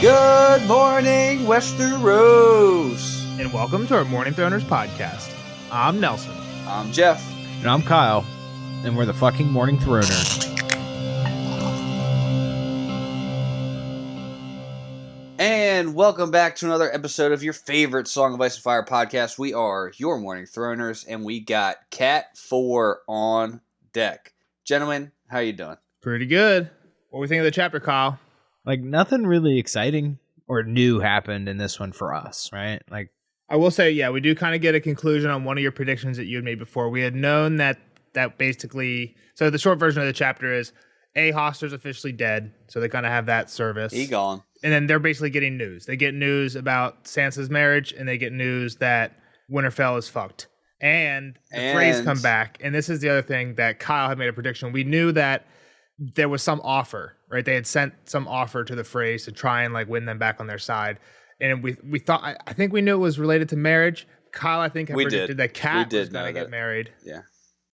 Good morning, Westeros! And welcome to our Morning Throners podcast. I'm Nelson. I'm Jeff. And I'm Kyle. And we're the fucking Morning Throners. And welcome back to another episode of your favorite Song of Ice and Fire podcast. We are your Morning Throners, and we got Cat 4 on deck. Gentlemen, how you doing? Pretty good. What do we think of the chapter, Kyle? Like, nothing really exciting or new happened in this one for us, right? Like, I will say, yeah, we do kind of get a conclusion on one of your predictions that you had made before. We had known that basically, so the short version of the chapter is, Hoster's officially dead, so they kind of have that service. He gone. And then they're basically getting news. They get news about Sansa's marriage, and they get news that Winterfell is fucked. And the Freys come back, and this is the other thing that Kyle had made a prediction. We knew that there was some offer, right? They had sent some offer to the Freys to try and like win them back on their side. And we thought, I think we knew it was related to marriage. Kyle, I think, had predicted that Cat was going to get married. Yeah.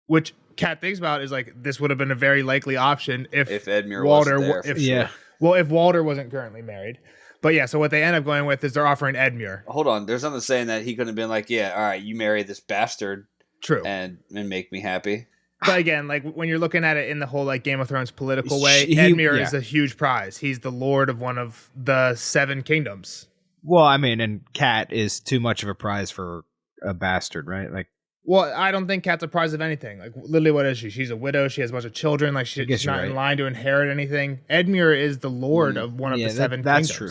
Which Cat thinks about is like, this would have been a very likely option if Edmure Walter, wasn't there. If Walter wasn't currently married. But yeah, so what they end up going with is they're offering Edmure. Hold on, there's nothing saying that he couldn't have been like, yeah, all right, you marry this bastard. True. And make me happy. But again, like when you're looking at it in the whole like Game of Thrones political way, Edmure is a huge prize. He's the lord of one of the 7 kingdoms. well, I mean, and Cat is too much of a prize for a bastard, right? Like, Well, I don't think Cat's a prize of anything. Like, literally, what is she? She's a widow. She has a bunch of children. Like, she's not in line to inherit anything. Edmure is the lord of one of the 7 kingdoms. That's true.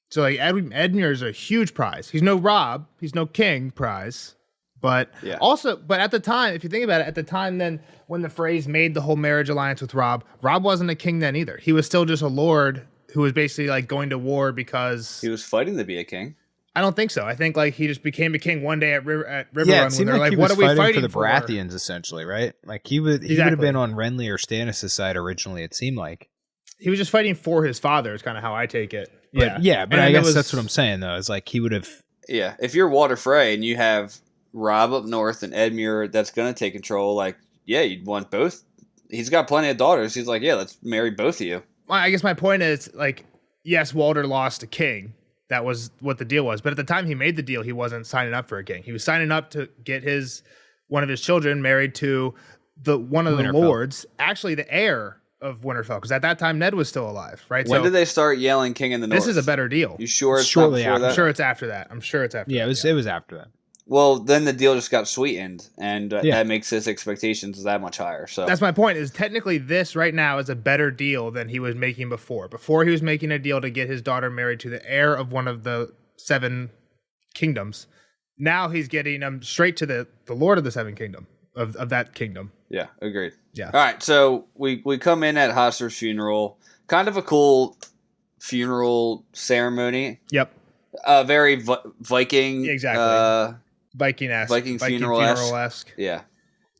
So, like, Edmure is a huge prize. He's no Robb. He's no king prize. But but at the time, if you think about it, at the time then, when the Freys made the whole marriage alliance with Robb wasn't a king then either. He was still just a lord who was basically, like, going to war because... He was fighting to be a king. I don't think so. I think like he just became a king one day at River Run. It seemed when they're like he what was are we fighting for the for? Baratheons, essentially, right? Like he would have been on Renly or Stannis' side originally. It seemed like he was just fighting for his father. Is kind of how I take it. But I guess that's what I'm saying though. Is like he would have. Yeah, if you're Walder Frey and you have Robb up north and Edmure that's going to take control, like you'd want both. He's got plenty of daughters. He's like, let's marry both of you. Well, I guess my point is like, yes, Walder lost a king. That was what the deal was. But at the time he made the deal, he wasn't signing up for a king. He was signing up to get one of his children married to one of the lords, actually the heir of Winterfell, because at that time Ned was still alive, right? When did they start yelling king in the north? This is a better deal. You sure it's shortly not before after? that? I'm sure it's after that. It was after that. Well, then the deal just got sweetened, and that makes his expectations that much higher. So that's my point. Is technically this right now is a better deal than he was making before. Before he was making a deal to get his daughter married to the heir of one of the 7 kingdoms. Now he's getting them straight to the lord of the 7 kingdom of that kingdom. Yeah, agreed. Yeah. All right, so we come in at Hoster's funeral. Kind of a cool funeral ceremony. Yep. Very Viking. Exactly. Viking-esque. Viking funeral-esque. Yeah.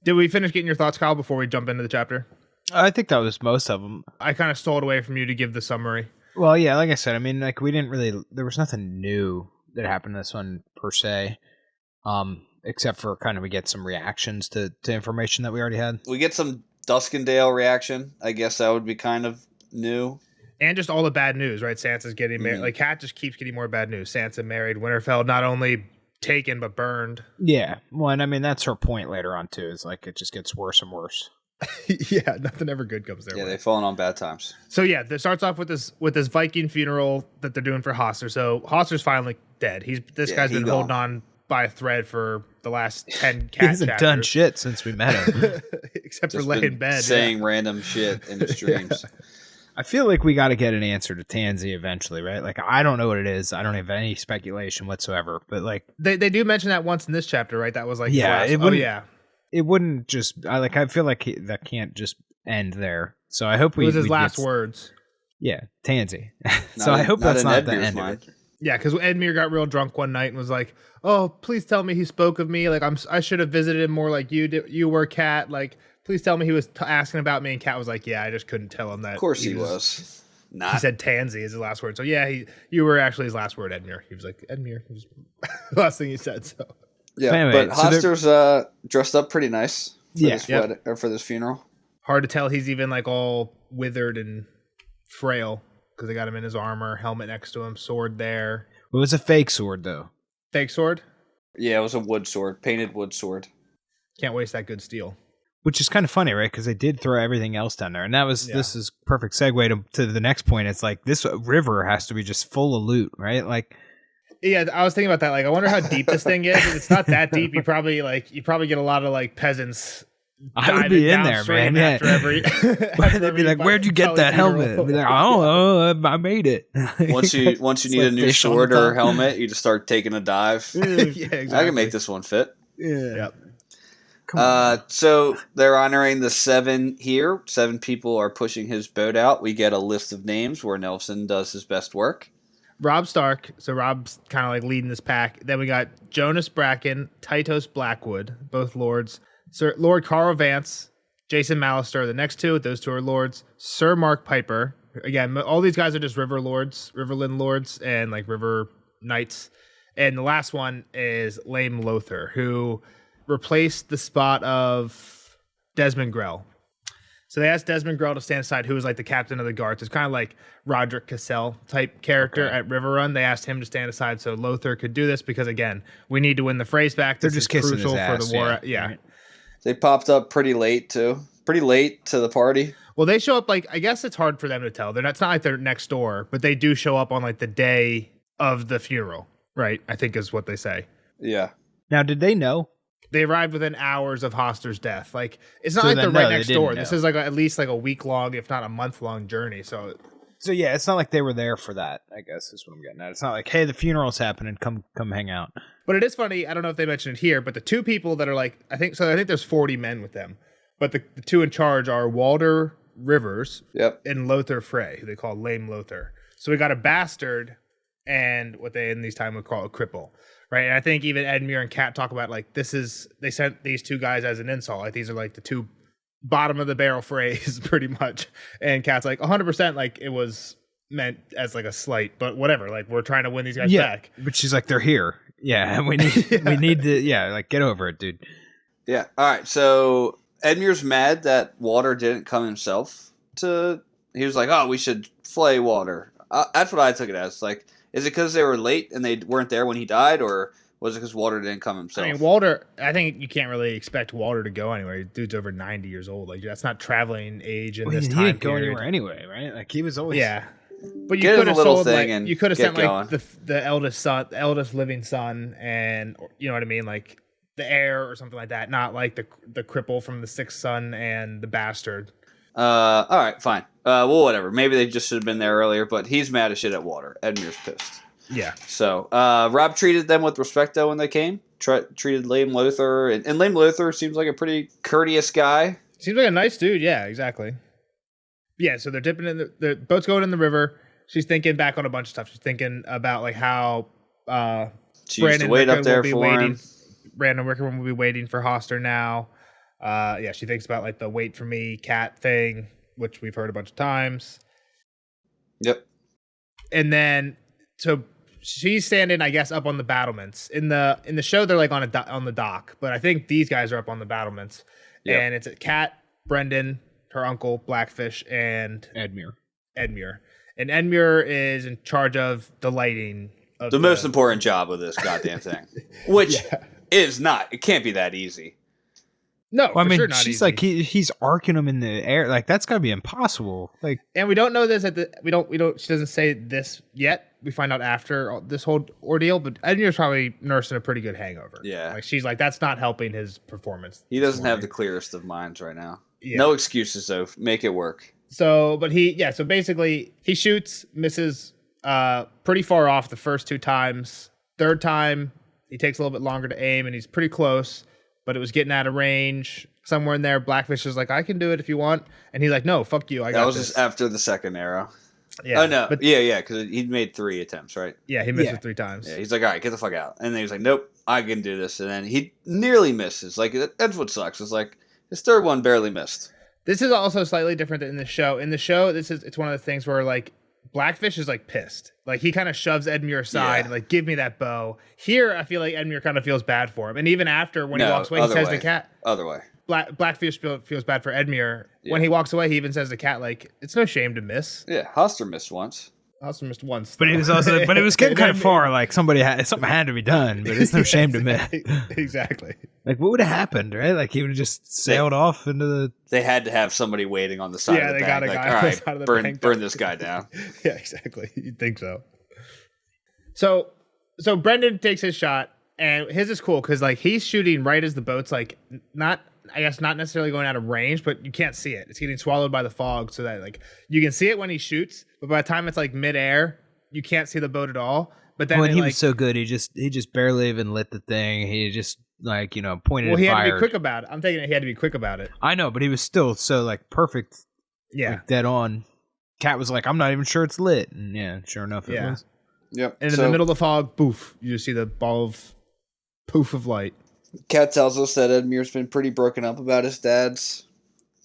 Did we finish getting your thoughts, Kyle, before we jump into the chapter? I think that was most of them. I kind of stole it away from you to give the summary. Well, yeah, like I said, I mean, like we didn't really. There was nothing new that happened in this one per se, except for kind of we get some reactions to information that we already had. We get some Duskendale reaction. I guess that would be kind of new. And just all the bad news, right? Sansa's getting married. Like, Cat just keeps getting more bad news. Sansa married. Winterfell not only taken, but burned. Yeah. Well, and I mean, that's her point later on, too. Is like, it just gets worse and worse. Yeah, nothing ever good comes there. Yeah, they've fallen on bad times. So, yeah, it starts off with this Viking funeral that they're doing for Hoster. So, Hoster's finally dead. This guy's been holding on by a thread for the last 10 Cat He hasn't chapters. done shit since we met him. Except just for laying in bed. Saying random shit in his dreams. I feel like we got to get an answer to Tansy eventually, right? Like, I don't know what it is. I don't have any speculation whatsoever. But like, they do mention that once in this chapter, right? That was like, it wouldn't just. I feel like that can't just end there. So I hope it was his last words. Yeah, Tansy. So I hope that's not the end of it. Yeah, because Edmure got real drunk one night and was like, "Oh, please tell me he spoke of me. Like I should have visited him more like you did. You were Cat. Like, please tell me he was asking about me." And Cat was like, "Yeah, I just couldn't tell him that." Of course he was. He said Tansy is his last word. So yeah, you were actually his last word, Edmure. He was like, Edmure. It was the last thing he said. So yeah, anyway, but Hoster's dressed up pretty nice for this funeral. Hard to tell he's even like all withered and frail. because they got him in his armor, helmet next to him, sword there. It was a fake sword, though. Fake sword? Yeah, it was a wood sword, painted wood sword. Can't waste that good steel. Which is kind of funny, right? Because they did throw everything else down there. And this is perfect segue to the next point. It's like, this river has to be just full of loot, right? Like, yeah, I was thinking about that. Like, I wonder how deep this thing is. If it's not that deep, you probably get a lot of like peasants. I would be in there, man. Yeah. They'd be like, "Where'd you get that helmet?" I'd be like, "I don't know. I made it." Once you need a new sword or helmet, you just start taking a dive. Yeah, exactly. I can make this one fit. Yeah. Yep. So they're honoring the 7 here. 7 people are pushing his boat out. We get a list of names where Nelson does his best work. Robb Stark. So Rob's kind of like leading this pack. Then we got Jonas Bracken, Tytos Blackwood, both lords. Sir Lord Carl Vance, Jason Mallister. The next two, those two are lords. Sir Mark Piper. Again, all these guys are just river lords, riverland lords, and like river knights. And the last one is Lame Lothar, who replaced the spot of Desmond Grell. So they asked Desmond Grell to stand aside, who was like the captain of the guards. It's kind of like Roderick Cassell type character at River Run. They asked him to stand aside so Lothar could do this because, again, we need to win the phrase back. They're just kissing his ass, for the war. Yeah. Right. They popped up pretty late, too. Pretty late to the party. Well, they show up like, I guess it's hard for them to tell. It's not like they're next door, but they do show up on like the day of the funeral, right? I think is what they say. Yeah. Now, did they know? They arrived within hours of Hoster's death. Like, it's not like they're right next door. This is like at least like a week-long, if not a month-long journey. So yeah, it's not like they were there for that, I guess is what I'm getting at. It's not like, hey, the funeral's happening, come hang out. But it is funny, I don't know if they mentioned it here, but the 2 people that are like, I think there's 40 men with them. But the 2 in charge are Walder Rivers and Lothar Frey, who they call Lame Lothar. So we got a bastard and what they in these times would call a cripple. Right, and I think even Edmure and Kat talk about like they sent these 2 guys as an insult. Like these are like the 2 bottom of the barrel phrase, pretty much. And Kat's like 100% like it was meant as like a slight, but whatever. Like we're trying to win these guys back. But she's like, they're here. Yeah, we need to like get over it, dude. Yeah. All right. So Edmure's mad that Walder didn't come himself. He was like, "Oh, we should flay Walder." That's what I took it as. Like. Is it because they were late and they weren't there when he died, or was it because Walder didn't come himself? I mean, Walder, I think you can't really expect Walder to go anywhere. Dude's over 90 years old. Like, that's not traveling age in this time. He didn't go anywhere anyway, right? Like, he was always... Yeah. But you could have sold, like, you could have sent, going. like, the eldest living son, and, you know what I mean? Like, the heir or something like that. Not, like, the cripple from the 6th son and the bastard. All right, fine. Well, whatever. Maybe they just should have been there earlier, but he's mad as shit at Walder. Edmure's pissed. Yeah. So, Rob treated them with respect, though, when they came. Treated Lame Lothar, and Lame Lothar seems like a pretty courteous guy. Seems like a nice dude, yeah, exactly. Yeah, so they're dipping in the boat's going in the river. She's thinking back on a bunch of stuff. She's thinking about, like, how she used to wait up there for him. Brandon Wickerman will be waiting for Hoster now. Yeah, she thinks about like the wait for me cat thing, which we've heard a bunch of times. Yep. And then so she's standing, I guess, up on the battlements. In the show, they're like on the dock, but I think these guys are up on the battlements. Yep. And it's Kat, Brendan, her uncle Blackfish, and Edmure. And Edmure is in charge of the lighting. Of the most important job of this goddamn thing, which is not. It can't be that easy. No, well, I mean, sure not she's easy. like he's arcing him in the air. Like that's gotta be impossible. Like, and we don't know this we don't. She doesn't say this yet. We find out after this whole ordeal. But Edmure's probably nursing a pretty good hangover. Yeah, like she's like that's not helping his performance. He doesn't have the clearest of minds right now. Yeah. No excuses though. Make it work. So, but so basically he shoots, misses pretty far off the first 2 times. 3rd time he takes a little bit longer to aim, and he's pretty close. But it was getting out of range. Somewhere in there, Blackfish is like, I can do it if you want. And he's like, no, fuck you. I got this. That was just after the 2nd arrow. Yeah. Oh, no. But, yeah, because he'd made 3 attempts, right? Yeah, he missed it 3 times. Yeah, he's like, all right, get the fuck out. And then he's like, nope, I can do this. And then he nearly misses. Like, that's what sucks. It's like, his 3rd one barely missed. This is also slightly different than in the show. In the show, it's one of the things where, like, Blackfish is like pissed. Like he kind of shoves Edmure aside and like, give me that bow. Here, I feel like Edmure kind of feels bad for him. And even after when he walks away, he says to Kat, other way. Blackfish feels bad for Edmure. Yeah. When he walks away, he even says to Cat, like, it's no shame to miss. Yeah, Hoster missed once. Hoster missed once. But it was getting kind of far. Like, something had to be done, but it's no shame to miss. Exactly. Like, what would have happened, right? Like, he would have just sailed off into the... They had to have somebody waiting on the side of the bank. Like, all right, burn this guy down. Yeah, exactly. You'd think so. So Brendan takes his shot, and his is cool because, like, he's shooting right as the boat's, like, not necessarily going out of range, but you can't see it. It's getting swallowed by the fog, so that, like, you can see it when he shoots, but by the time it's, like, midair, you can't see the boat at all. But then he was so good, he just barely even lit the thing. He just, like, you know, pointed and fired. Well, he had to be quick about it. I'm thinking he had to be quick about it. I know, but he was still so, like, perfect. Yeah. Like, dead on. Cat was like, I'm not even sure it's lit. And, yeah, sure enough, it was. Yep. And in the middle of the fog, poof, you just see the ball of poof of light. Kat tells us that Edmure's been pretty broken up about his dad's.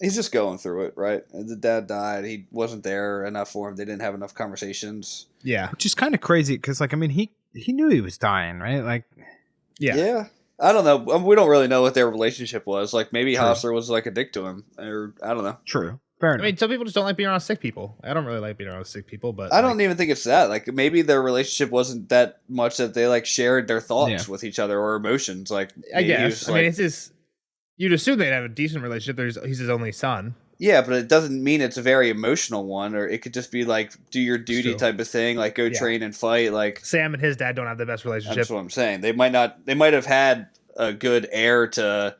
He's just going through it, right? The dad died. He wasn't there enough for him. They didn't have enough conversations. Yeah. Which is kind of crazy because, like, I mean, he knew he was dying, right? Like, yeah. I don't know. We don't really know what their relationship was. Like, maybe Hostler was, like, a dick to him. Or, I don't know. True. Fair enough. I mean, some people just don't like being around sick people. I don't really like being around sick people, but I don't even think it's that. Like, maybe their relationship wasn't that much that they, like, shared their thoughts with each other or emotions. Like, I guess. I mean, it's just, you'd assume they'd have a decent relationship. He's his only son. Yeah, but it doesn't mean it's a very emotional one, or it could just be like do your duty type of thing, like go train and fight. Like Sam and his dad don't have the best relationship. That's what I'm saying. They might have had a good heir to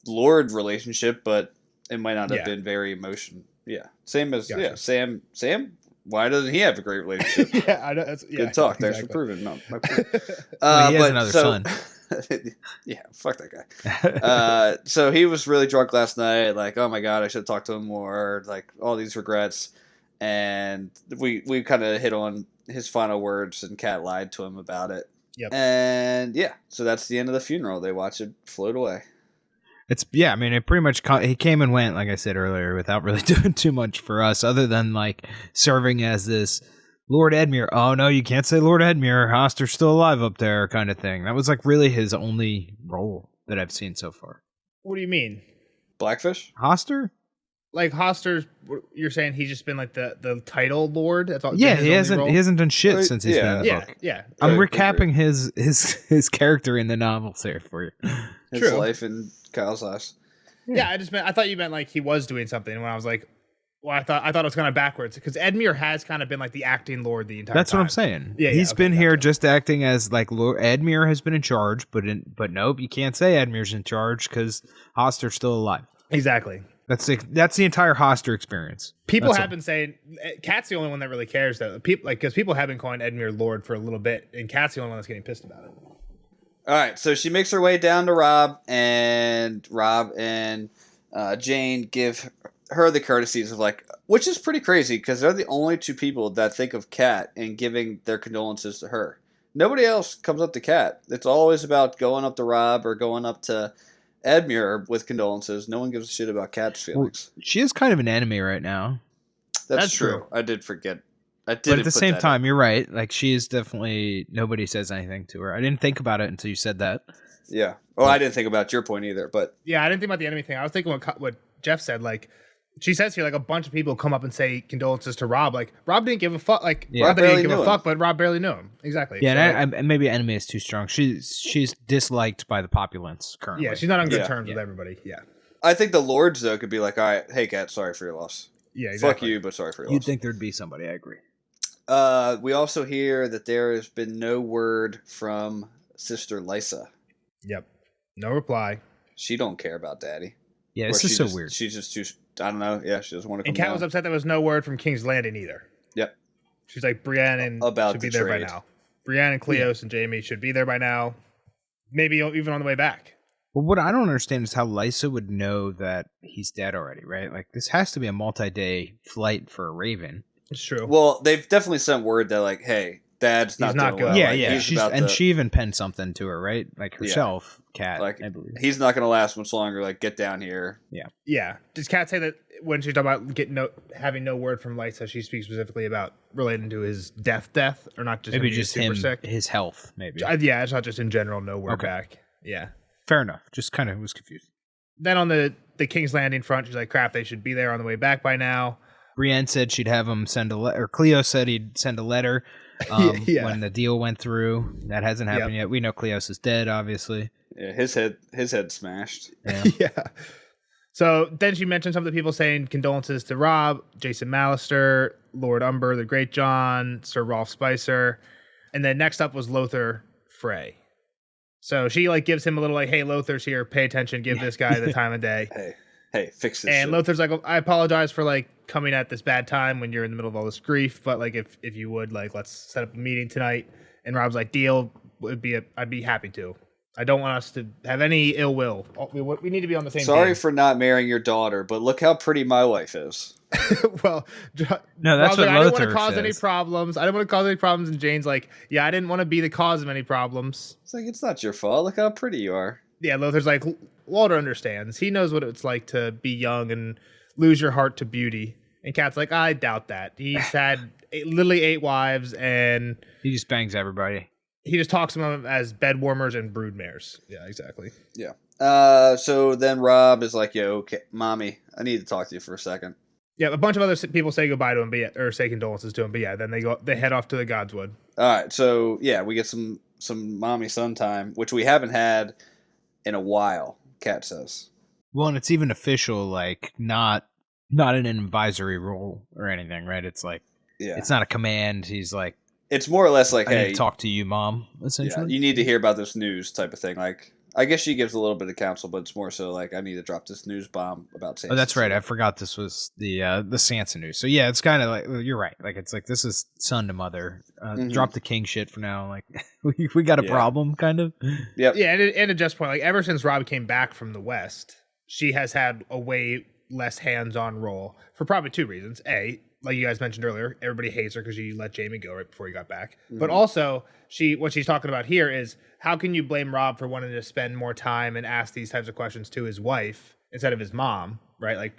Lord relationship, but it might not have been very emotional. Yeah, same as Sam. Why doesn't he have a great relationship? I know. Good talk. Exactly. Thanks for proving. No, he has another son. Yeah, fuck that guy. So he was really drunk last night. Like, oh my god, I should have talked to him more. Like all these regrets, and we kind of hit on his final words, and Kat lied to him about it. Yep. And so that's the end of the funeral. They watch it float away. I mean, it pretty much he came and went, like I said earlier, without really doing too much for us, other than like serving as this Lord Edmure. Oh no, you can't say Lord Edmure. Hoster's still alive up there, kind of thing. That was like really his only role that I've seen so far. What do you mean? Blackfish? Hoster? Like Hoster's? You're saying he's just been like the title Lord? That's all. Yeah, he hasn't done shit since he's been in the book. Yeah. I'm recapping his character in the novels here for you. His life in Kyle's house. Yeah, I thought you meant like he was doing something. When I was like, well, I thought it was kind of backwards because Edmure has kind of been like the acting Lord the entire time. That's what I'm saying. Yeah, he's been here just acting as like Lord Edmure has been in charge, but nope, you can't say Edmure's in charge because Hoster's still alive. Exactly. That's the entire Hoster experience. People have been saying Kat's the only one that really cares though. Because people have been calling Edmure Lord for a little bit, and Kat's the only one that's getting pissed about it. All right, so she makes her way down to Rob and Jane give her the courtesies of like, which is pretty crazy because they're the only two people that think of Kat and giving their condolences to her. Nobody else comes up to Kat. It's always about going up to Rob or going up to Edmure with condolences. No one gives a shit about Kat's feelings. Well, she is kind of an enemy right now. That's true. I did forget. But at the same time, you're right. Like, she is definitely, nobody says anything to her. I didn't think about it until you said that. Yeah. Well, I didn't think about your point either, but. Yeah, I didn't think about the enemy thing. I was thinking what Jeff said. Like, she says here, like, a bunch of people come up and say condolences to Rob. Like, Rob didn't give a fuck. Like, Rob didn't give a fuck, but Rob barely knew him. Exactly. Yeah, so, and maybe enemy is too strong. She's disliked by the populace currently. Yeah, she's not on good terms with everybody. Yeah. I think the Lords, though, could be like, all right, hey, Kat, sorry for your loss. Yeah, exactly. Fuck you, but sorry for your loss. You'd think there'd be somebody. I agree. We also hear that there has been no word from Sister Lysa. Yep. No reply. She don't care about Daddy. Yeah, this is so weird. She's just too, I don't know. Yeah, she doesn't want to come And Kat down. was upset there was no word from King's Landing either. Yep. She's like, Brienne and should be there by now. Brienne and Cleos and Jaime should be there by now. Maybe even on the way back. Well, what I don't understand is how Lysa would know that he's dead already, right? Like, this has to be a multi-day flight for a Raven. It's true. Well, they've definitely sent word that, like, hey, Dad's not good. Well. Yeah, like, yeah. She even penned something to her, right? Like herself, Kat, like, I believe. He's not going to last much longer. Like, get down here. Yeah. Yeah. Does Kat say that when she's talking about having no word from Lysa, she speaks specifically about relating to his death, or not just maybe just super him, sick? His health, maybe. Yeah, it's not just in general, no word back. Yeah. Fair enough. Just kind of was confused. Then on the King's Landing front, she's like, crap, they should be there on the way back by now. Brienne said she'd have him send a letter, or Cleo said he'd send a letter when the deal went through. That hasn't happened yet. We know Cleos is dead, obviously. Yeah, his head smashed. Yeah. Yeah. So then she mentioned some of the people saying condolences to Robb, Jason Mallister, Lord Umber, the Great John, Sir Rolf Spicer. And then next up was Lothar Frey. So she like gives him a little like, hey, Lothar's here, pay attention, give this guy the time of day. Hey, fix this. And shit. Lothar's like, I apologize for like coming at this bad time when you're in the middle of all this grief, but like if you would like, let's set up a meeting tonight. And Robb's like, deal, I'd be happy to. I don't want us to have any ill will. We need to be on the same Sorry team. for not marrying your daughter, but look how pretty my wife is. Well, no, that's what like, I didn't want to Lothar cause says. any problems. I didn't want to cause any problems. And Jane's like, yeah, I didn't want to be the cause of any problems. It's like, it's not your fault. Look how pretty you are. Yeah, Lothar's like, Walter understands. He knows what it's like to be young and lose your heart to beauty. And Kat's like, I doubt that. He's had literally 8 wives, and He just bangs everybody. he just talks to them as bed warmers and brood mares. Yeah, exactly. Yeah. So then Robb is like, yo, okay, mommy, I need to talk to you for a second. Yeah, a bunch of other people say goodbye to him, or say condolences to him. But yeah, then they head off to the Godswood. All right. So yeah, we get some mommy son time, which we haven't had in a while, Kat says. Well, and it's even official, like not in an advisory role or anything, right? It's like, it's not a command. He's like, it's more or less like, I hey, need to talk to you, Mom, essentially. Yeah, you need to hear about this news type of thing. Like, I guess she gives a little bit of counsel, but it's more so like, I need to drop this news bomb about Sansa. Oh, that's right. I forgot this was the Sansa news. So yeah, it's kind of like, you're right. Like, it's like, this is son to mother. Drop the king shit for now. Like, we got a problem, kind of. Yep. Yeah, and at Jeff's point, like ever since Robb came back from the West, she has had a way less hands-on role for probably 2 reasons. A, like you guys mentioned earlier, everybody hates her because she let Jaime go right before he got back. Mm-hmm. But also, what she's talking about here is, how can you blame Robb for wanting to spend more time and ask these types of questions to his wife instead of his mom, right? Like,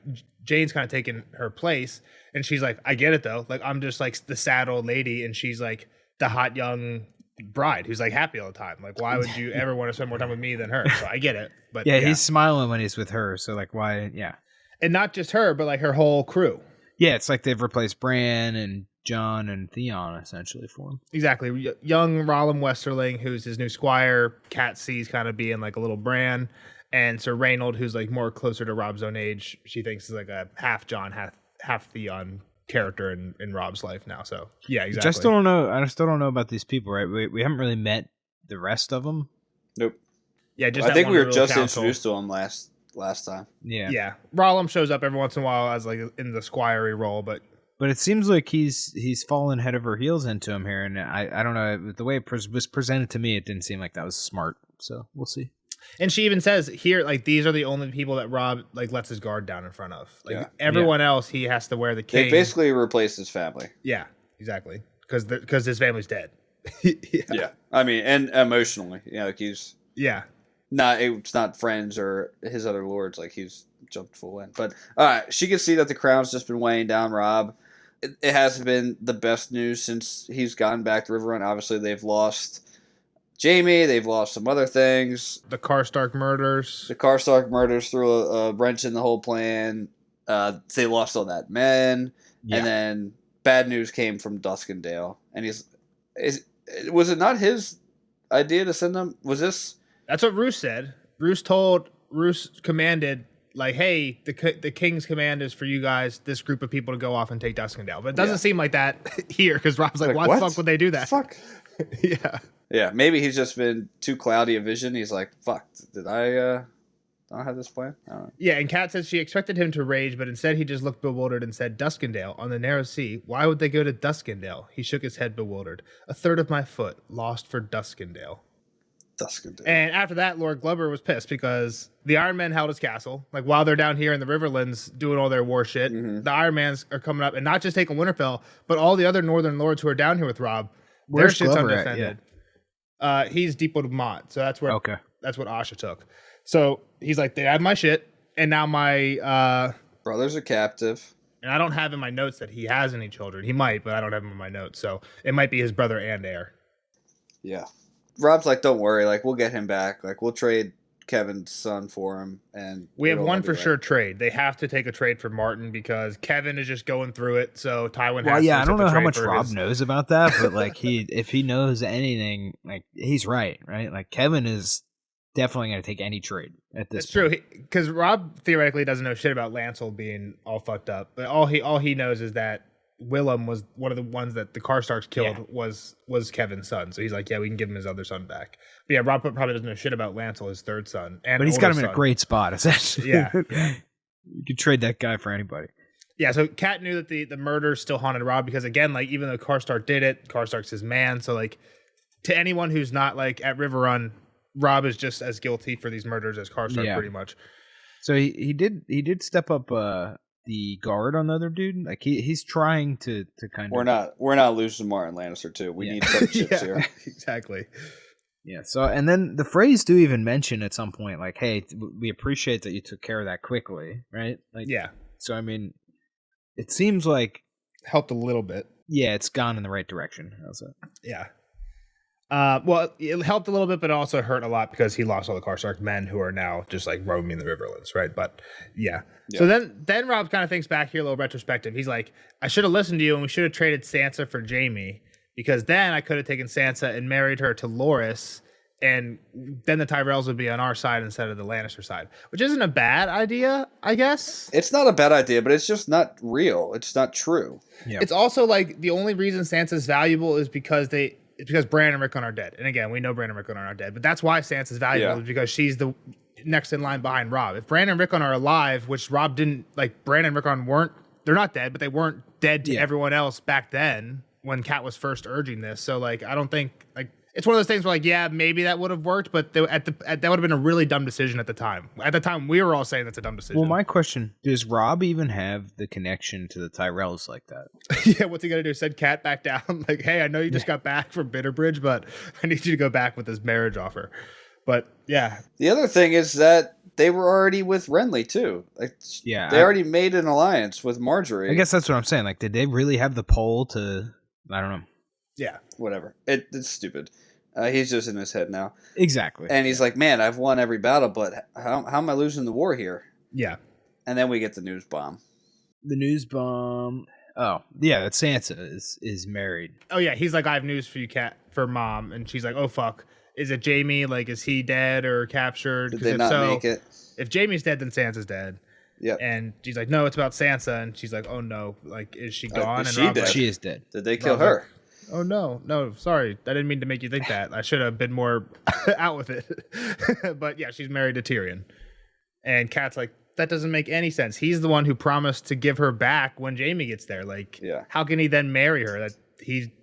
Jane's kind of taken her place, and she's like, I get it, though. Like, I'm just, like, the sad old lady, and she's, like, the hot young bride who's, like, happy all the time. Like, why would you ever want to spend more time with me than her? So I get it. But yeah, he's smiling when he's with her, so, like, why, yeah. And not just her, but, like, her whole crew. Yeah, it's like they've replaced Bran and Jon and Theon essentially for him. Exactly. Young Rollum Westerling, who's his new squire. Kat sees kind of being like a little Bran. And Sir Reynold, who's like more closer to Robb's own age, she thinks is like a half Jon, half Theon character in Robb's life now. So yeah, exactly. I still don't know about these people, right? We haven't really met the rest of them. Nope. Yeah, just I think we were just council. Introduced to them last time. Yeah. Rollum shows up every once in a while as like in the squirey role, but it seems like he's fallen head over heels into him here, and I don't know, the way it was presented to me, it didn't seem like that was smart. So we'll see. And she even says here, like, these are the only people that Robb like lets his guard down in front of. Like everyone else, he has to wear the king. They basically replaced his family. Yeah, exactly, because his family's dead. Yeah, I mean, and emotionally, like he's it's not friends or his other lords. Like he's jumped full in. But all right, she can see that the crown's just been weighing down Robb. It hasn't been the best news since he's gotten back to Riverrun. Obviously, they've lost Jaime. They've lost some other things. The Karstark murders. The Karstark murders threw a wrench in the whole plan. They lost all that men. Yeah. And then bad news came from Duskendale. And was it not his idea to send them? Was this? That's what Roose said. Roose commanded, like, hey, the king's command is for you guys, this group of people, to go off and take Duskendale. But it doesn't seem like that here, because Rob's like, why the fuck would they do that? Fuck. Yeah, maybe he's just been too cloudy a vision. He's like, fuck, did I don't have this plan? I don't know. Yeah, and Kat says she expected him to rage, but instead he just looked bewildered and said, Duskendale, on the narrow sea. Why would they go to Duskendale? He shook his head bewildered. A third of my foot lost for Duskendale. And after that, Lord Glover was pissed because the Iron Men held his castle. Like, while they're down here in the Riverlands doing all their war shit, the Iron Mans are coming up and not just taking Winterfell, but all the other Northern Lords who are down here with Robb. Their shit's undefended. He's Depot de Mont, so that's where that's what Asha took. So he's like, they have my shit, and now my brothers are captive. And I don't have in my notes that he has any children. He might, but I don't have him in my notes. So it might be his brother and heir. Yeah. Rob's like, don't worry, like, we'll get him back. Like, we'll trade Kevin's son for him, and we have one for sure trade. They have to take a trade for Martin because Kevin is just going through it. So Tywin has to I don't know how much Rob knows about that, but like if he knows anything, like he's right? Like Kevin is definitely going to take any trade at this. It's true because Rob theoretically doesn't know shit about Lancel being all fucked up, but all he knows is that Willem was one of the ones that the Karstarks killed was Kevin's son. So he's like, yeah, we can give him his other son back. But yeah, Rob probably doesn't know shit about Lancel, his third son. But he's got him in a great spot, essentially. Yeah. You could trade that guy for anybody. Yeah, so Kat knew that the murder still haunted Rob because, again, like, even though Karstark did it, Karstark's his man. So, like, to anyone who's not, like, at River Run, Rob is just as guilty for these murders as Karstark, pretty much. So he did step up the guard on the other dude. Like he's trying to kind of. We're not losing Martin Lannister too. We need some chips here. Exactly. Yeah. So and then the phrase do even mention at some point like, "Hey, we appreciate that you took care of that quickly," right? Like yeah. So I mean, it seems like helped a little bit. Yeah, it's gone in the right direction. How's that? Yeah. Well, it helped a little bit, but it also hurt a lot because he lost all the Karstark men who are now just like roaming the Riverlands, right? But yeah. So then Rob kind of thinks back here, a little retrospective. He's like, I should have listened to you and we should have traded Sansa for Jaime because then I could have taken Sansa and married her to Loras and then the Tyrells would be on our side instead of the Lannister side, which isn't a bad idea, I guess. It's not a bad idea, but it's just not real. It's not true. Yeah. It's also like the only reason Sansa's valuable is because Bran and Rickon are dead. And again, we know Bran and Rickon are not dead, but that's why Sansa's valuable is because she's the next in line behind Robb. If Bran and Rickon are alive, which Robb didn't, like Bran and Rickon they're not dead, but they weren't dead to everyone else back then when Kat was first urging this. So like, I don't think like, it's one of those things where like, yeah, maybe that would have worked, but that would have been a really dumb decision at the time. At the time, we were all saying that's a dumb decision. Well, my question, does Robb even have the connection to the Tyrells like that? Yeah, what's he going to do? Send Kat back down? Like, hey, I know you just got back from Bitterbridge, but I need you to go back with this marriage offer. But, yeah. The other thing is that they were already with Renly, too. Like, they already made an alliance with Marjorie. I guess that's what I'm saying. Like, did they really have the pull to... I don't know. Yeah. Whatever. It's stupid. He's just in his head now. Exactly. And he's like, man, I've won every battle, but how am I losing the war here? Yeah. And then we get the news bomb. The news bomb. Oh, yeah, that Sansa is married. Oh, yeah. He's like, I have news for you, for Mom. And she's like, oh, fuck. Is it Jaime? Like, is he dead or captured? Did they not make it? If Jaime's dead, then Sansa's dead. Yeah. And she's like, no, it's about Sansa. And she's like, oh, no. Like, is she gone? Is and she dead? She is dead. Did they kill her? Oh, no, sorry. I didn't mean to make you think that. I should have been more out with it. But yeah, she's married to Tyrion. And Kat's like, that doesn't make any sense. He's the one who promised to give her back when Jaime gets there. Like, how can he then marry her?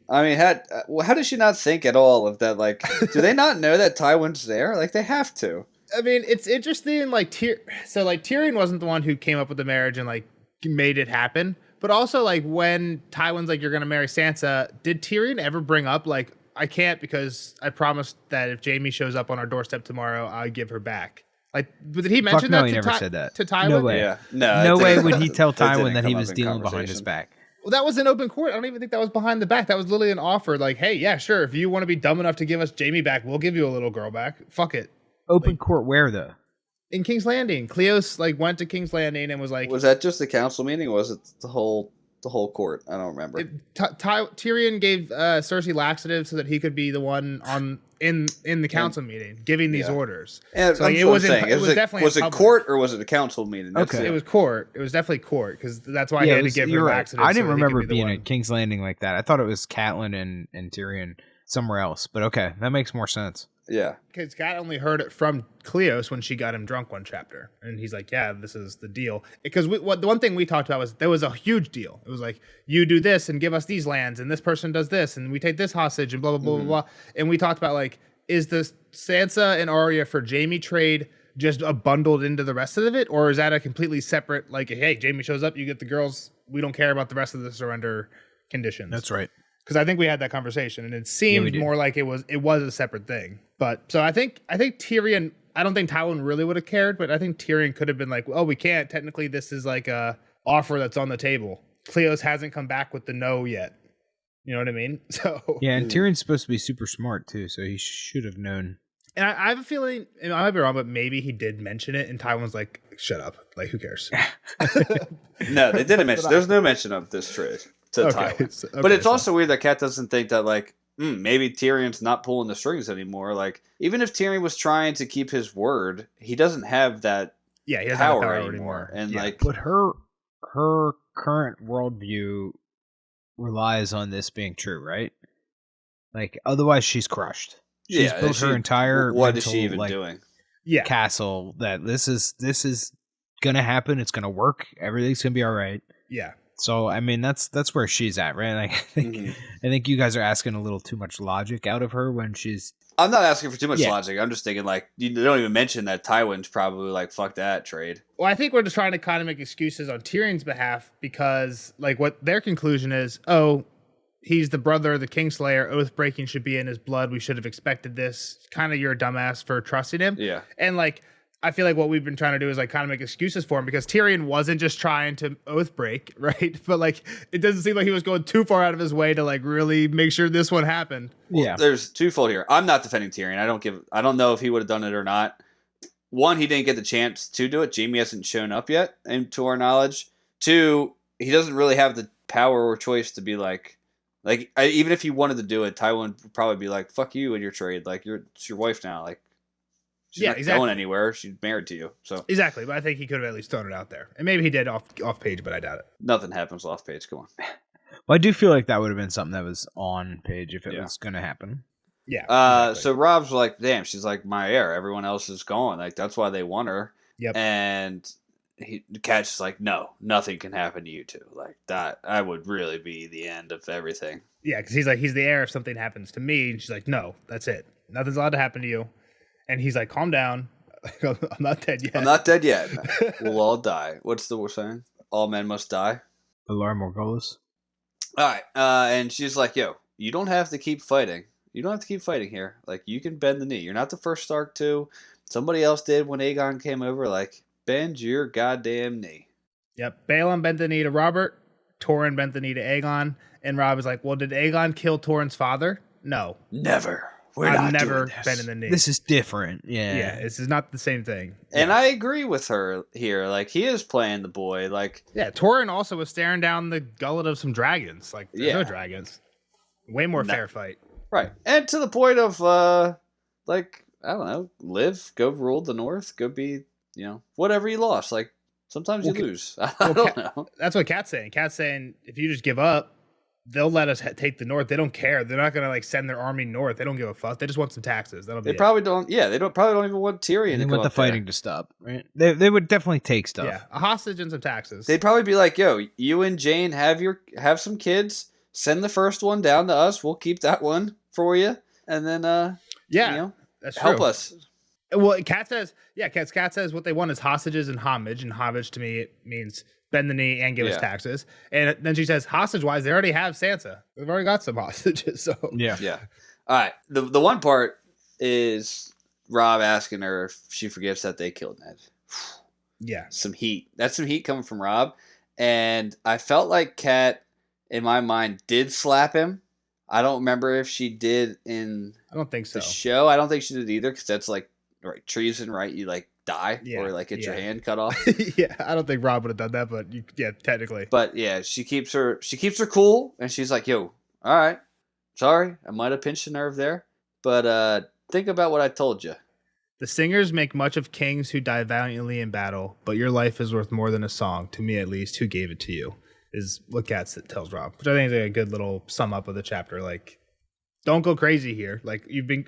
I mean, how does she not think at all of that? Like, do they not know that Tywin's there? Like, they have to. I mean, it's interesting. Like, Tyrion wasn't the one who came up with the marriage and, like, made it happen. But also, like, when Tywin's like, you're going to marry Sansa, did Tyrion ever bring up, like, I can't because I promised that if Jaime shows up on our doorstep tomorrow, I'll give her back. Like, did he mention that? He never said that to Tywin? No way. Yeah. No way would he tell Tywin that he was dealing behind his back. Well, that was in open court. I don't even think that was behind the back. That was literally an offer. Like, hey, yeah, sure. If you want to be dumb enough to give us Jaime back, we'll give you a little girl back. Fuck it. Open court where, though? In King's Landing. Cleos, like, went to King's Landing and was like... Was that just the council meeting, or was it the whole court? I don't remember. Tyrion gave Cersei laxatives so that he could be the one in the council meeting giving these orders. And so like, it was definitely was it court or was it a council meeting? Okay, it was court. It was definitely court because that's why he had to give her laxatives. I didn't remember it being at King's Landing like that. I thought it was Catelyn and Tyrion somewhere else. But okay, that makes more sense. Yeah, because Kat only heard it from Cleos when she got him drunk one chapter, and he's like, "Yeah, this is the deal." Because the one thing we talked about was there was a huge deal. It was like, you do this and give us these lands, and this person does this, and we take this hostage, and blah blah blah blah blah. And we talked about like, is the Sansa and Arya for Jaime trade just bundled into the rest of it, or is that a completely separate? Like, hey, Jaime shows up, you get the girls. We don't care about the rest of the surrender conditions. That's right. Because I think we had that conversation, and it seemed more like it was a separate thing. But so I think Tyrion. I don't think Tywin really would have cared, but I think Tyrion could have been like, "Oh, we can't. Technically, this is like a offer that's on the table. Cleos hasn't come back with the no yet. You know what I mean?" So yeah, and Tyrion's supposed to be super smart too, so he should have known. And I have a feeling, and I might be wrong, but maybe he did mention it, and Tywin's like, "Shut up! Like, who cares?" No, they didn't mention. There's no mention of this trade to Tywin. But it's also weird that Kat doesn't think that like maybe Tyrion's not pulling the strings anymore. Like even if Tyrion was trying to keep his word, he doesn't have that. Yeah, he doesn't power, have power anymore. And like, but her current worldview relies on this being true, right? Like otherwise, she's crushed. She's built her entire what is she even doing? Yeah, castle that this is gonna happen. It's gonna work. Everything's gonna be all right. Yeah. So I mean, that's where she's at, right? Like, I think you guys are asking a little too much logic out of her when she's. I'm not asking for too much logic. I'm just thinking like you don't even mention that Tywin's probably like fuck that trade. Well, I think we're just trying to kind of make excuses on Tyrion's behalf because like what their conclusion is, he's the brother of the Kingslayer. Oath breaking should be in his blood. We should have expected this. Kind of you're a dumbass for trusting him. Yeah. And like, I feel like what we've been trying to do is like kind of make excuses for him because Tyrion wasn't just trying to oath break, right? But like, it doesn't seem like he was going too far out of his way to like really make sure this one happened. Well, there's twofold here. I'm not defending Tyrion. I don't know if he would have done it or not. One, he didn't get the chance to do it. Jaime hasn't shown up yet, and to our knowledge. Two, he doesn't really have the power or choice to be like even if he wanted to do it, Tywin would probably be like, "Fuck you and your trade. Like it's your wife now. Like she's not going anywhere. She's married to you." So exactly, but I think he could have at least thrown it out there, and maybe he did off page, but I doubt it. Nothing happens off page. Come on. Well, I do feel like that would have been something that was on page if it was going to happen. Yeah. Exactly. So Rob's like, "Damn, she's like my heir. Everyone else is gone. Like that's why they want her." Yep. And Cat's just like, "No, nothing can happen to you two. Like that would really be the end of everything." Yeah, because he's like, he's the heir if something happens to me. And she's like, "No, that's it. Nothing's allowed to happen to you." And he's like, "Calm down. I'm not dead yet. I'm not dead yet. We'll all die." What's the saying? All men must die. Alar Morghulis. All right. And she's like, "Yo, you don't have to keep fighting. You don't have to keep fighting here. Like you can bend the knee. You're not the first Stark to. Somebody else did when Aegon came over. Like bend your goddamn knee." Yep. Balon bent the knee to Robert. Torrhen bent the knee to Aegon. And Rob is like, "Well, did Aegon kill Torrhen's father? No. Never. I've never been in the knee. This is different." Yeah, this is not the same thing. And I agree with her here. Like he is playing the boy. Like Torrhen also was staring down the gullet of some dragons. Like there's no dragons. Way more fair fight. Right. And to the point of like I don't know, live, go rule the North, go be whatever you lost. Like sometimes you lose. I don't know. That's what Kat's saying. Kat's saying if you just give up, they'll let us take the North. They don't care. They're not gonna like send their army north. They don't give a fuck. They just want some taxes. That'll be. They probably don't. Yeah, they probably don't even want Tyrion. They want the fighting to stop. Right? They would definitely take stuff. Yeah, a hostage and some taxes. They'd probably be like, "Yo, you and Jane have some kids. Send the first one down to us. We'll keep that one for you, and then that's help true. us." Well, Kat says, Kat says what they want is hostages and homage to me it means bend the knee and give us taxes. And then she says, hostage-wise, they already have Sansa. They've already got some hostages. So yeah. All right. The one part is Rob asking her if she forgives that they killed Ned. Yeah, some heat. That's some heat coming from Rob, and I felt like Kat, in my mind, did slap him. I don't remember if she did in. I don't think so. The show. I don't think she did either because that's like treason, right? You like die or like get your hand cut off. Yeah, I don't think Rob would have done that, but technically. But yeah, she keeps her cool, and she's like, "Yo, all right, sorry, I might have pinched a nerve there, but think about what I told you." The singers make much of kings who die valiantly in battle, but your life is worth more than a song, to me at least, who gave it to you, is what Kat tells Rob, which I think is a good little sum up of the chapter. Like, don't go crazy here. Like, you've been...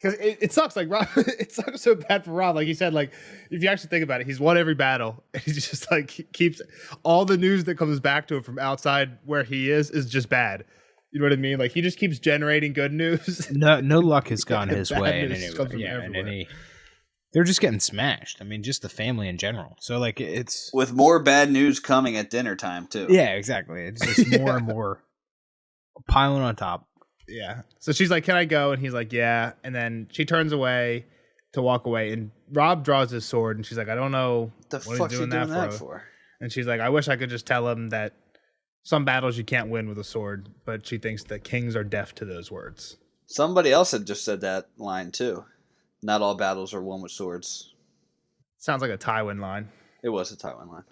Because it sucks, like, Rob, it sucks so bad for Rob. Like he said, like, if you actually think about it, he's won every battle. And he's just, like, he keeps... All the news that comes back to him from outside where he is just bad. You know what I mean? Like, he just keeps generating good news. No luck has gone his way in any way. Yeah, they're just getting smashed. I mean, just the family in general. So, like, it's... With more bad news coming at dinner time, too. Yeah, exactly. It's just more and more piling on top. Yeah. So she's like, "Can I go?" And he's like, "Yeah." And then she turns away to walk away. And Rob draws his sword. And she's like, "I don't know what he's doing that for." And she's like, "I wish I could just tell him that some battles you can't win with a sword." But she thinks that kings are deaf to those words. Somebody else had just said that line, too. Not all battles are won with swords. Sounds like a Tywin line. It was a Tywin line.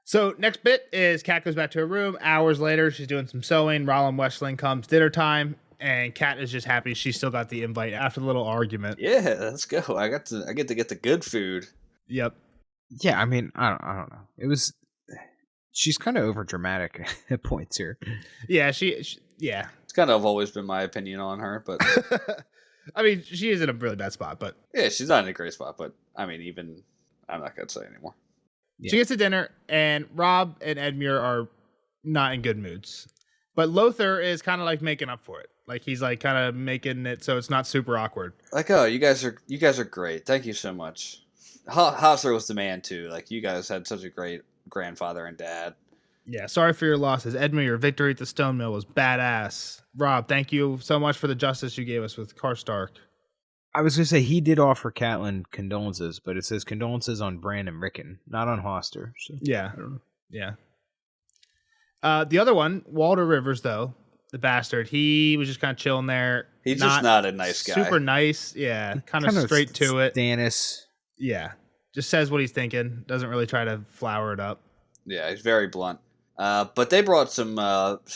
So next bit is Kat goes back to her room. Hours later, she's doing some sewing. Rollin Westling comes dinner time, and Kat is just happy she still got the invite after the little argument. Yeah, let's go. I get to get the good food. Yep. Yeah, I mean, I don't know. It was. She's kind of over dramatic at points here. Yeah, yeah. It's kind of always been my opinion on her, but I mean, she is in a really bad spot, but yeah, she's not in a great spot. But I mean, even I'm not gonna say anymore. Yeah. She gets to dinner, and Robb and Edmure are not in good moods. But Lothar is kind of like making up for it. Like he's like kind of making it so it's not super awkward. Like, oh, you guys are great. Thank you so much. Hostler was the man too. Like you guys had such a great grandfather and dad. Yeah, sorry for your losses. Edmure, your victory at the Stone Mill was badass. Robb, thank you so much for the justice you gave us with Karstark. I was going to say he did offer Catelyn condolences, but it says condolences on Bran and Rickon, not on Hoster. So. Yeah, yeah. The other one, Walder Rivers, though, the bastard, he was just kind of chilling there. He's just not a nice guy. Super nice, yeah. Kind of straight to it. Stannis. Yeah. Just says what he's thinking. Doesn't really try to flower it up. Yeah, he's very blunt. But they brought some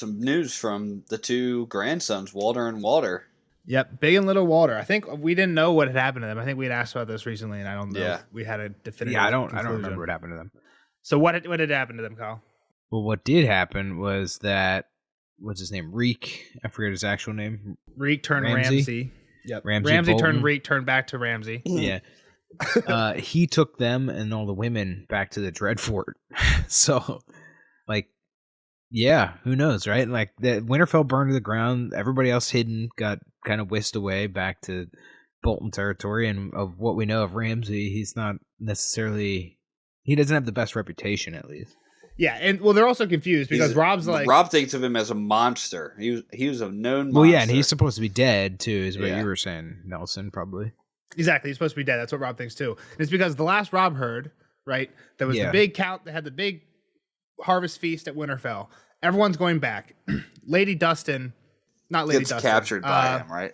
news from the two grandsons, Walder and Walder. Yep, big and little Walder. I think we didn't know what had happened to them. I think we had asked about this recently, and I don't know if we had a definitive. Yeah, I don't conclusion. remember what happened to them. So what did happen to them, Kyle? Well, what did happen was that what's his name? Reek. I forget his actual name. Reek turned Ramsay. Yep. Ramsay turned Reek, turned back to Ramsay. Yeah. He took them and all the women back to the Dreadfort. So, like, yeah, who knows, right? Like, the Winterfell burned to the ground. Everybody else hidden got kind of whisked away back to Bolton territory. And of what we know of Ramsay, he's not necessarily. He doesn't have the best reputation, at least. Yeah, and well, they're also confused because Rob thinks of him as a monster. He was a known monster. Well, yeah, and he's supposed to be dead too, is what you were saying, Nelson, probably. Exactly, he's supposed to be dead. That's what Rob thinks too. And it's because the last Rob heard, right, there was the big count. They had the big harvest feast at Winterfell. Everyone's going back. Lady Dustin, not Lady Dustin, captured by him, right?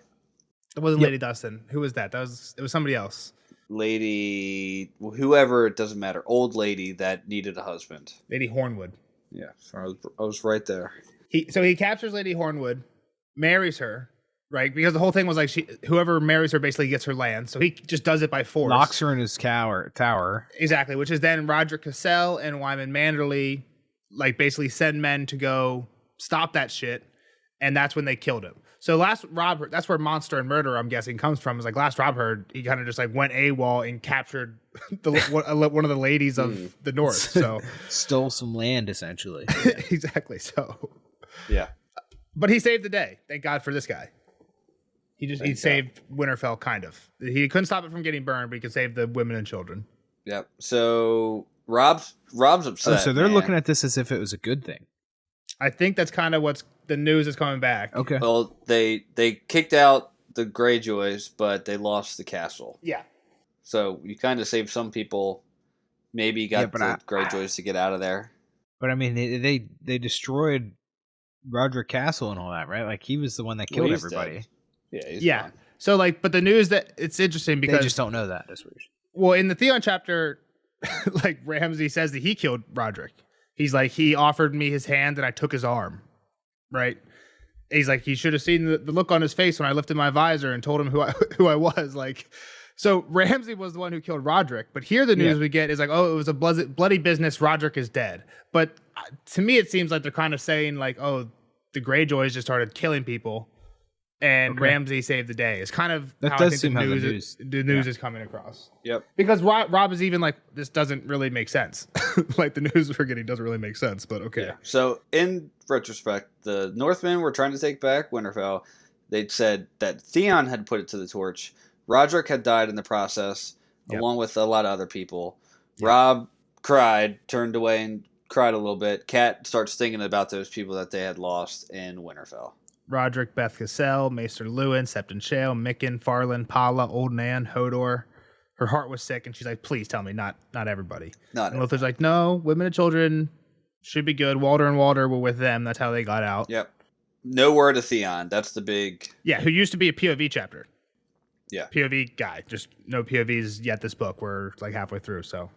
It wasn't Lady Dustin. Who was that? It was somebody else. Lady, whoever, it doesn't matter. Old lady that needed a husband. Lady Hornwood. Yeah, so I was right there. He captures Lady Hornwood, marries her, right? Because the whole thing was like whoever marries her basically gets her land. So he just does it by force. Locks her in his tower. Exactly, which is then Roderick Cassell and Wyman Manderly like basically send men to go stop that shit, and that's when they killed him. So last Rob, that's where monster and murder, I'm guessing, comes from. Is like last Rob heard, he kind of just like went AWOL and captured one of the ladies of the North. So stole some land, essentially. Exactly. So yeah, but he saved the day. Thank God for this guy. He saved Winterfell, kind of. He couldn't stop it from getting burned, but he could save the women and children. Yep. So Rob's upset. Oh, so they're looking at this as if it was a good thing. I think that's kind of what's the news is coming back. Okay. Well, they kicked out the Greyjoys, but they lost the castle. Yeah. So you kind of saved some people. Maybe got the Greyjoys to get out of there. But I mean, they destroyed Roderick Castle and all that, right? Like he was the one that killed everybody. Dead. Yeah. Fine. So like, but the news that it's interesting because they just don't know that. That's weird. Well, in the Theon chapter, like Ramsay says that he killed Roderick. He's like, he offered me his hand and I took his arm, right? He's like, he should have seen the look on his face when I lifted my visor and told him who I was. Like, so Ramsay was the one who killed Roderick. But here the news we get is like, oh, it was a bloody business. Roderick is dead. But to me, it seems like they're kind of saying like, oh, the Greyjoys just started killing people and Ramsay saved the day. It's kind of that how does I think seem the news is coming across. Yep. Because Rob is even like, this doesn't really make sense. Like the news we're getting doesn't really make sense, but okay. Yeah. So in retrospect, the Northmen were trying to take back Winterfell. They'd said that Theon had put it to the torch. Roderick had died in the process, along with a lot of other people. Yep. Rob cried, turned away and cried a little bit. Kat starts thinking about those people that they had lost in Winterfell. Roderick, Beth Cassell, Maester Lewin, Septon Shale, Micken, Farland, Pala, Old Nan, Hodor. Her heart was sick, and she's like, please tell me, not everybody. And Luther's like, no, women and children should be good. Walder and Walder were with them. That's how they got out. Yep. No word of Theon. That's the big... Yeah, who used to be a POV chapter. Yeah. POV guy. Just no POVs yet this book. We're like halfway through, so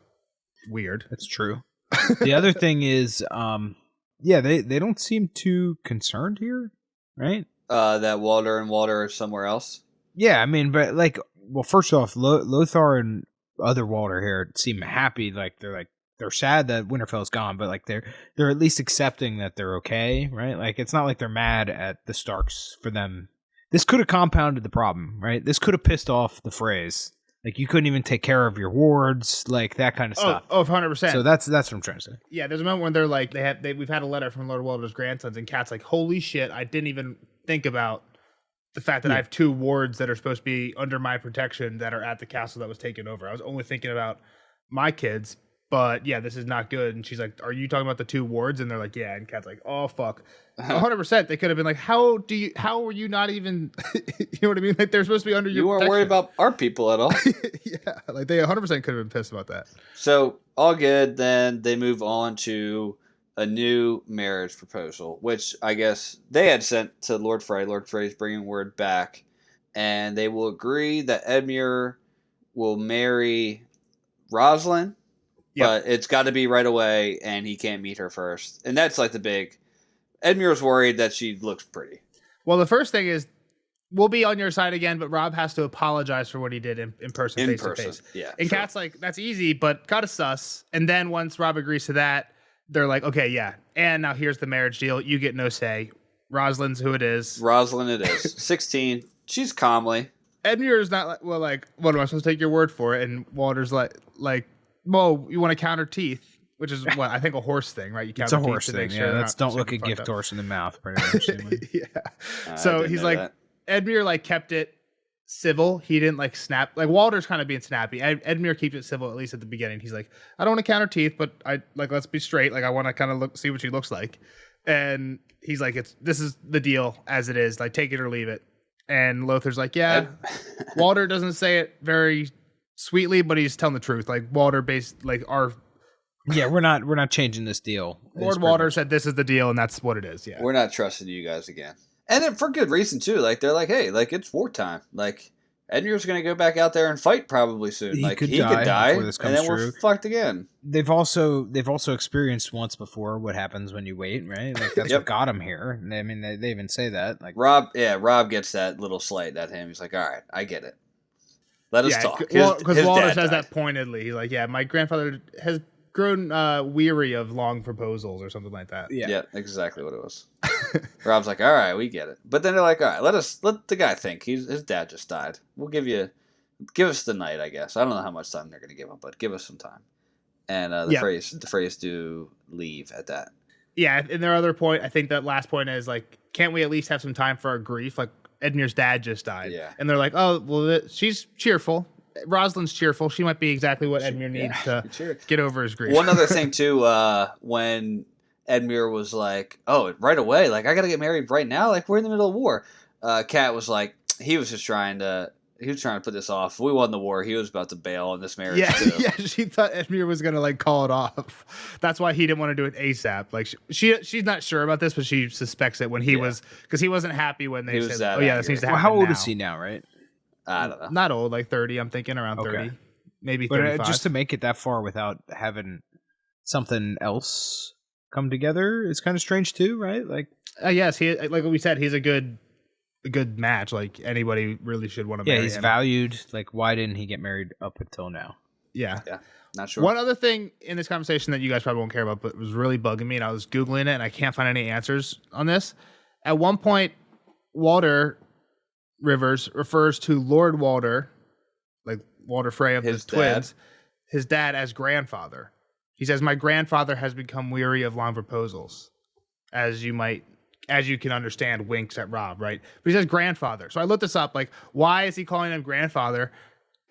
weird. That's true. The other thing is, they don't seem too concerned here, right? That Walder and Walder are somewhere else. Yeah, I mean, but like, well, first off, Lothar and other Walder here seem happy. They're sad that Winterfell's gone, but like they're at least accepting that they're okay, right? Like it's not like they're mad at the Starks for them. This could have compounded the problem, right? This could have pissed off the Freys. Like you couldn't even take care of your wards, like that kind of stuff. Oh, 100%. So that's what I'm trying to say. Yeah, there's a moment when they're like, we've had a letter from Lord Walder's grandsons, and Kat's like, holy shit, I didn't even think about the fact that I have 2 wards that are supposed to be under my protection that are at the castle that was taken over. I was only thinking about my kids, but yeah, this is not good. And she's like, are you talking about the 2 wards? And they're like, yeah. And Kat's like, oh, fuck. 100%. They could have been like, how were you not even, you know what I mean? Like they're supposed to be under your protection. You weren't worried about our people at all. Yeah, like they 100% could have been pissed about that. So all good. Then they move on to a new marriage proposal, which I guess they had sent to Lord Frey. Lord Frey's bringing word back, and they will agree that Edmure will marry Rosalind, but it's got to be right away, and he can't meet her first. And that's like the big... Edmure's worried that she looks pretty. Well, the first thing is, we'll be on your side again, but Rob has to apologize for what he did in person, face to face. Yeah, and sure. Kat's like, that's easy, but gotta sus. And then once Rob agrees to that, they're like, okay, yeah. And now here's the marriage deal. You get no say. Rosalind's who it is. Rosalind it is. 16. She's calmly. Edmure is not like, well, like, what am I supposed to take your word for it? And Walter's like, well, you want to count her teeth, which is what I think a horse thing, right? You count it's a horse thing. Yeah, that's don't look a gift horse in the mouth. Pretty much. Yeah. So he's like, that. Edmure like kept it civil. He didn't like snap. Like Walter's kind of being snappy. Edmure keeps it civil, at least at the beginning. He's like, I don't want to count her teeth, but I like, let's be straight. Like I want to kind of see what she looks like. And he's like, this is the deal as it is. Like take it or leave it. And Lothar's like, yeah. Walter doesn't say it very sweetly, but he's telling the truth. Like Walter yeah, we're not changing this deal. Lord Walter said this is the deal, and that's what it is. Yeah, we're not trusting you guys again, and then for good reason too. Like they're like, hey, like it's wartime. Like Edmure's going to go back out there and fight probably soon. He could die and then we're fucked again. They've also experienced once before what happens when you wait, right? Like that's what got him here. I mean, they even say that. Like Rob gets that little slight at him. He's like, all right, I get it. Let us talk. Because Walter says that pointedly. He's like, yeah, my grandfather has grown weary of long proposals or something like that. Yeah, exactly what it was. Rob's like, all right, we get it. But then they're like, all right, let the guy think. His dad just died. We'll give us the night, I guess. I don't know how much time they're going to give him, but give us some time. And the phrase do leave at that. Yeah, and their other point, I think that last point is like, can't we at least have some time for our grief? Like Edmure's dad just died. Yeah. And they're like, oh, well, she's cheerful. Rosalind's cheerful. She might be exactly what Edmure needs to get over his grief. One other thing too, when Edmure was like, "Oh, right away! Like I gotta get married right now! Like we're in the middle of war." Kat was like, he was trying to put this off. We won the war. He was about to bail on this marriage. too. Yeah. She thought Edmure was gonna like call it off. That's why he didn't want to do it ASAP. Like she's not sure about this, but she suspects it when he was, because he wasn't happy when they said, "Oh yeah, this needs to happen." How old now. is he now? Right. I don't know. Not old, like 30. I'm thinking around 30, maybe 35. But just to make it that far without having something else come together is kind of strange too, right? Like, yes, he, like we said, he's a good match. Like anybody really should want to marry him. Yeah, he's valued. Like, why didn't he get married up until now? Yeah, not sure. One other thing in this conversation that you guys probably won't care about, but was really bugging me, and I was Googling it, and I can't find any answers on this. At one point, Walter Rivers refers to Lord Walter, like Walter Frey of his twins, his dad as grandfather. He says, my grandfather has become weary of long proposals. As you can understand, winks at Rob, right? But he says grandfather. So I looked this up, like, why is he calling him grandfather?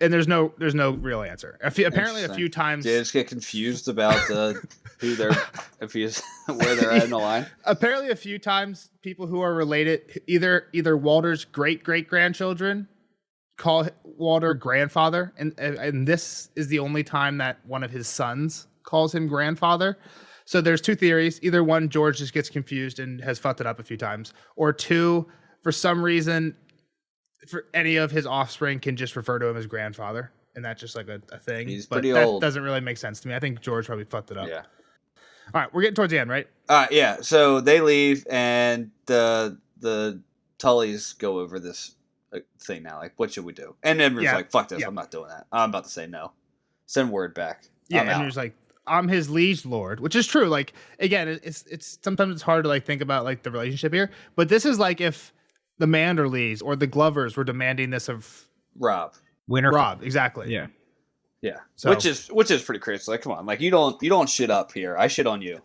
And there's no real answer. Apparently a few times. Did you just get confused about where they're at in the line? Apparently a few times people who are related, either Walter's great-great-grandchildren call Walter grandfather, and this is the only time that one of his sons calls him grandfather. So there's two theories. Either one, George just gets confused and has fucked it up a few times, or two, for some reason, for any of his offspring can just refer to him as grandfather, and that's just like a thing. He's but pretty that old. Doesn't really make sense to me. I think George probably fucked it up. Yeah. All right, we're getting towards the end, right? Yeah. So they leave, and the Tullys go over this thing now. Like, what should we do? And Edmund's like, "Fuck this! I'm not doing that. I'm about to say no. Send word back." Yeah, Edmund's like, "I'm his liege lord," which is true. Like, again, it's sometimes it's hard to like think about like the relationship here, but this is like if the Manderleys or the Glovers were demanding this of Rob. Rob, exactly. Yeah. Yeah, so, which is pretty crazy. Like, come on, like you don't shit up here. I shit on you.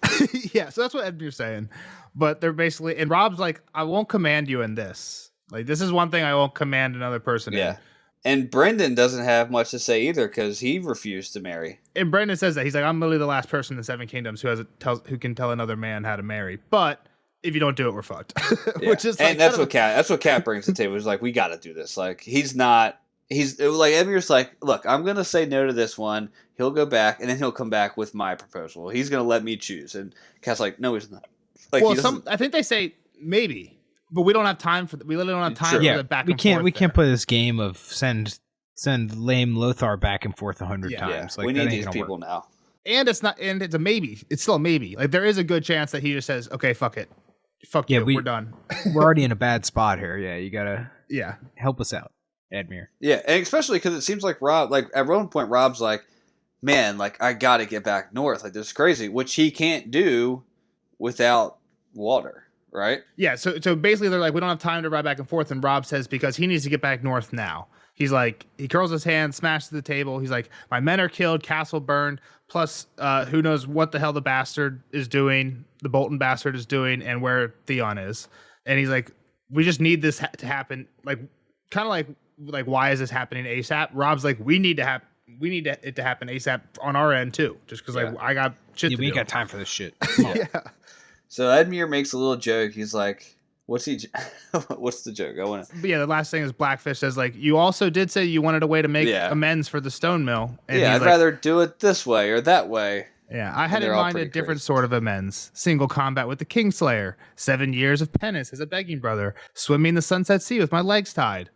Yeah, so that's what Edmund's saying. But they're basically, and Rob's like, I won't command you in this. Like, this is one thing I won't command another person in. And Brendan doesn't have much to say either because he refused to marry. And Brendan says that he's like, I'm literally the last person in the Seven Kingdoms who can tell another man how to marry. But if you don't do it, we're fucked. Which is, like, and that's what Cat brings to the table. Is like, we got to do this. Like, he's like Edmure's like, look, I'm gonna say no to this one. He'll go back, and then he'll come back with my proposal. He's gonna let me choose. And Cat's like, no, he's not. Like, well, I think they say maybe, but we don't have time for. We literally don't have time for the back and forth. We can't play this game of send lame Lothar back and forth 100 times. Like, we need these people now. And it's not. And it's a maybe. It's still a maybe. Like, there is a good chance that he just says, okay, fuck it, we're done. We're already in a bad spot here. Yeah, you gotta help us out, Edmure. Yeah, and especially because it seems like Rob, like at one point, Rob's like, man, like I gotta get back north. Like, this is crazy, which he can't do without water, right? Yeah, so basically they're like, we don't have time to ride back and forth, and Rob says because he needs to get back north now. He's like, he curls his hand, smashes the table. He's like, my men are killed, castle burned, plus who knows what the hell the bastard is doing, the Bolton bastard is doing, and where Theon is. And he's like, we just need this to happen, like, kind of like why is this happening ASAP? Rob's like, we need it to happen ASAP on our end too, just because like I got shit to do. We ain't got time for this shit. Yeah. So Edmure makes a little joke. He's like, what's the joke? But yeah, the last thing is Blackfish says like, you also did say you wanted a way to make amends for the stone mill. And I'd rather do it this way or that way. Yeah, I had in mind a different sort of amends. Single combat with the Kingslayer. 7 years of penance as a begging brother. Swimming the sunset sea with my legs tied.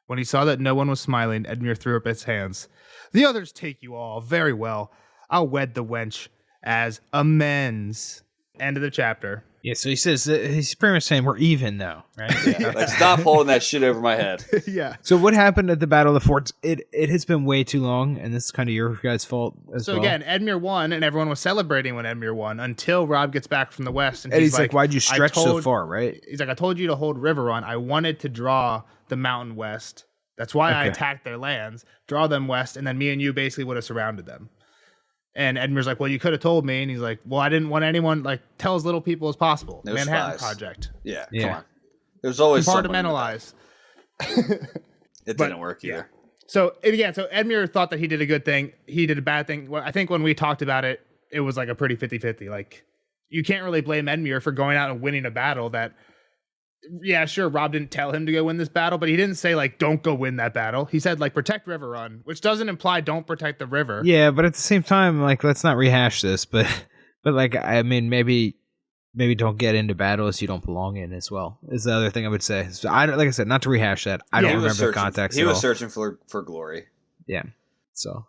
When he saw that no one was smiling, Edmure threw up his hands. The others take you all. Very well. I'll wed the wench as amends. End of the chapter. Yeah, so he says, he's pretty much saying we're even now, right? Yeah. Like, stop holding that shit over my head. Yeah. So what happened at the Battle of the Forts? It has been way too long, and this is kind of your guys' fault as well. So again, Edmure won, and everyone was celebrating when Edmure won until Rob gets back from the west. And he's like, why'd you stretch so far, right? He's like, I told you to hold Riverrun. I wanted to draw the mountain west. That's why I attacked their lands, draw them west, and then me and you basically would have surrounded them. And Edmure's like, well, you could have told me. And he's like, well, I didn't want anyone, like, tell as little people as possible. No Manhattan spies. Project. Yeah, come on. There's always compartmentalize. It didn't work either. Yeah. So Edmure thought that he did a good thing. He did a bad thing. Well, I think when we talked about it, it was like a pretty 50-50. Like, you can't really blame Edmure for going out and winning a battle that, yeah, sure, Rob didn't tell him to go win this battle, but he didn't say, like, don't go win that battle. He said, like, protect Riverrun, which doesn't imply don't protect the river. Yeah, but at the same time, like, let's not rehash this, but like, I mean, maybe don't get into battles you don't belong in as well, is the other thing I would say. So like I said, not to rehash that. I don't remember the context He was searching for glory. Yeah, so.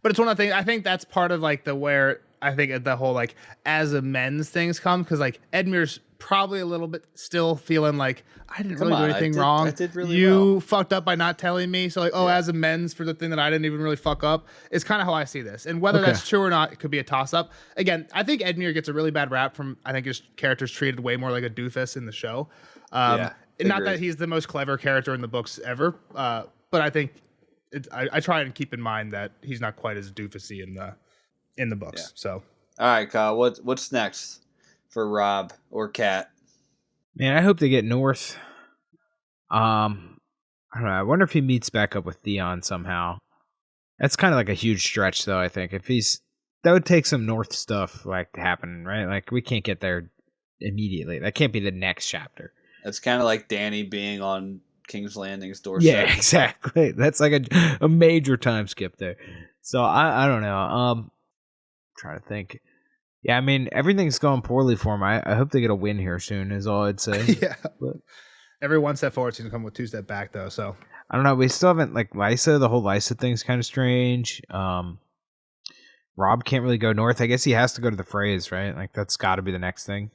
But it's one of the things, I think that's part of, like, where I think the whole, like, as amends things come, because, like, Edmure's probably a little bit still feeling like, I didn't really do anything wrong. I did really you fucked up by not telling me. So, like, as amends for the thing that I didn't even really fuck up is kind of how I see this. And whether that's true or not, it could be a toss-up. Again, I think Edmure gets a really bad rap from, I think his character's treated way more like a doofus in the show. Not that he's the most clever character in the books ever, but I think I try and keep in mind that he's not quite as doofusy in the books. Yeah. So, all right, Kyle, what's next for Rob or Cat? Man, I hope they get north. I don't know. I wonder if he meets back up with Theon somehow. That's kind of like a huge stretch, though. I think that would take some north stuff like to happen, right? Like, we can't get there immediately. That can't be the next chapter. That's kind of like Dany being on King's Landing's doorstep. Yeah, exactly. That's like a major time skip there. So I don't know. I'm trying to think. Yeah, I mean, everything's going poorly for him. I hope they get a win here soon, is all I'd say. Yeah. Every one step forward seems to come with 2 step back, though. So I don't know. We still haven't like Lysa. The whole Lysa thing's kind of strange. Rob can't really go north. I guess he has to go to the Freys, right? Like that's got to be the next thing.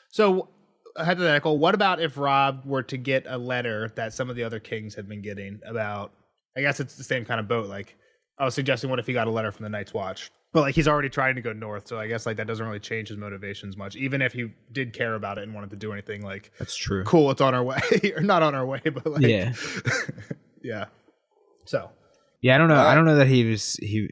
So hypothetical. What about if Rob were to get a letter that some of the other kings have been getting about? I guess it's the same kind of boat. Like I was suggesting, what if he got a letter from the Night's Watch? But like he's already trying to go north, so I guess like that doesn't really change his motivations much. Even if he did care about it and wanted to do anything, like that's true. Cool, it's on our way, or not on our way, but like yeah. So yeah, I don't know. I don't know that he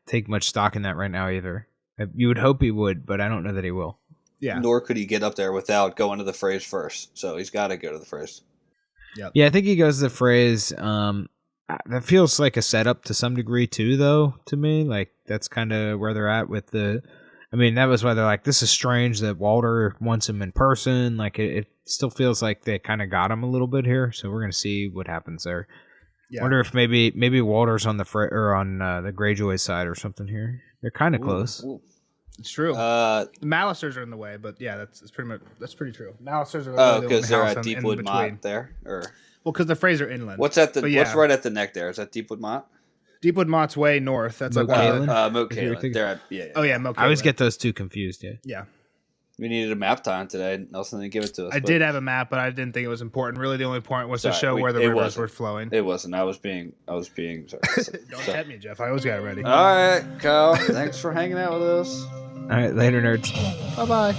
take much stock in that right now either. You would hope he would, but I don't know that he will. Yeah. Nor could he get up there without going to the Freys first. So he's got to go to the Freys. Yep. Yeah, I think he goes to the Freys. That feels like a setup to some degree too, though, to me. Like, that's kind of where they're at with the... I mean, that was why they're like, this is strange that Walter wants him in person. Like, it still feels like they kind of got him a little bit here, so we're going to see what happens there. Yeah. Wonder if maybe Walter's on the the Greyjoy side or something here. They're kind of close. Ooh. It's true. The Malisters are in the way, but yeah, that's pretty true. Malisters are because they're at Deepwood Mott there, or... Well, because the Freys are inland. What's at the? What's right at the neck there? Is that Deepwood Mott? Deepwood Mott's way north. That's Moat Catelyn. They're at, Oh yeah, Moat Catelyn. I always get those two confused. Yeah. We needed a map time today. Nelson didn't give it to us. I did have a map, but I didn't think it was important. Really, the only point was to show where the rivers were flowing. It wasn't. I was being. Sorry. Don't tempt me, Jeff. I always got it ready. All right, Kyle. Thanks for hanging out with us. All right, later, nerds. Bye-bye.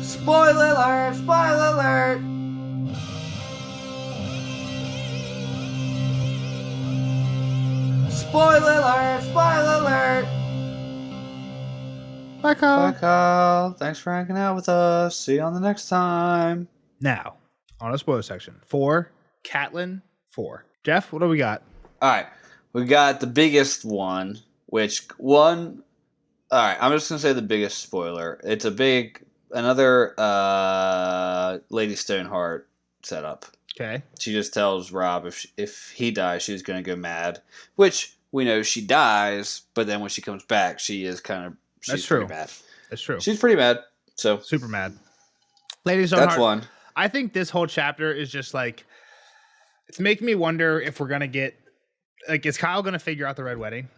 Spoiler alert! Spoiler alert! Spoiler alert! Spoiler alert! Bye, Kyle. Bye, Kyle. Thanks for hanging out with us. See you on the next time. Now, on a spoiler section. 4, Catelyn 4. Jeff, what do we got? All right. We got the biggest one, all right, I'm just going to say the biggest spoiler. It's another Lady Stoneheart setup. Okay. She just tells Rob if he dies, she's going to go mad, which we know she dies, but then when she comes back, she's pretty mad. That's true. She's pretty mad. So super mad. Lady Stoneheart. That's one. I think this whole chapter is just like, it's making me wonder if we're going to get, like, is Kyle going to figure out the Red Wedding?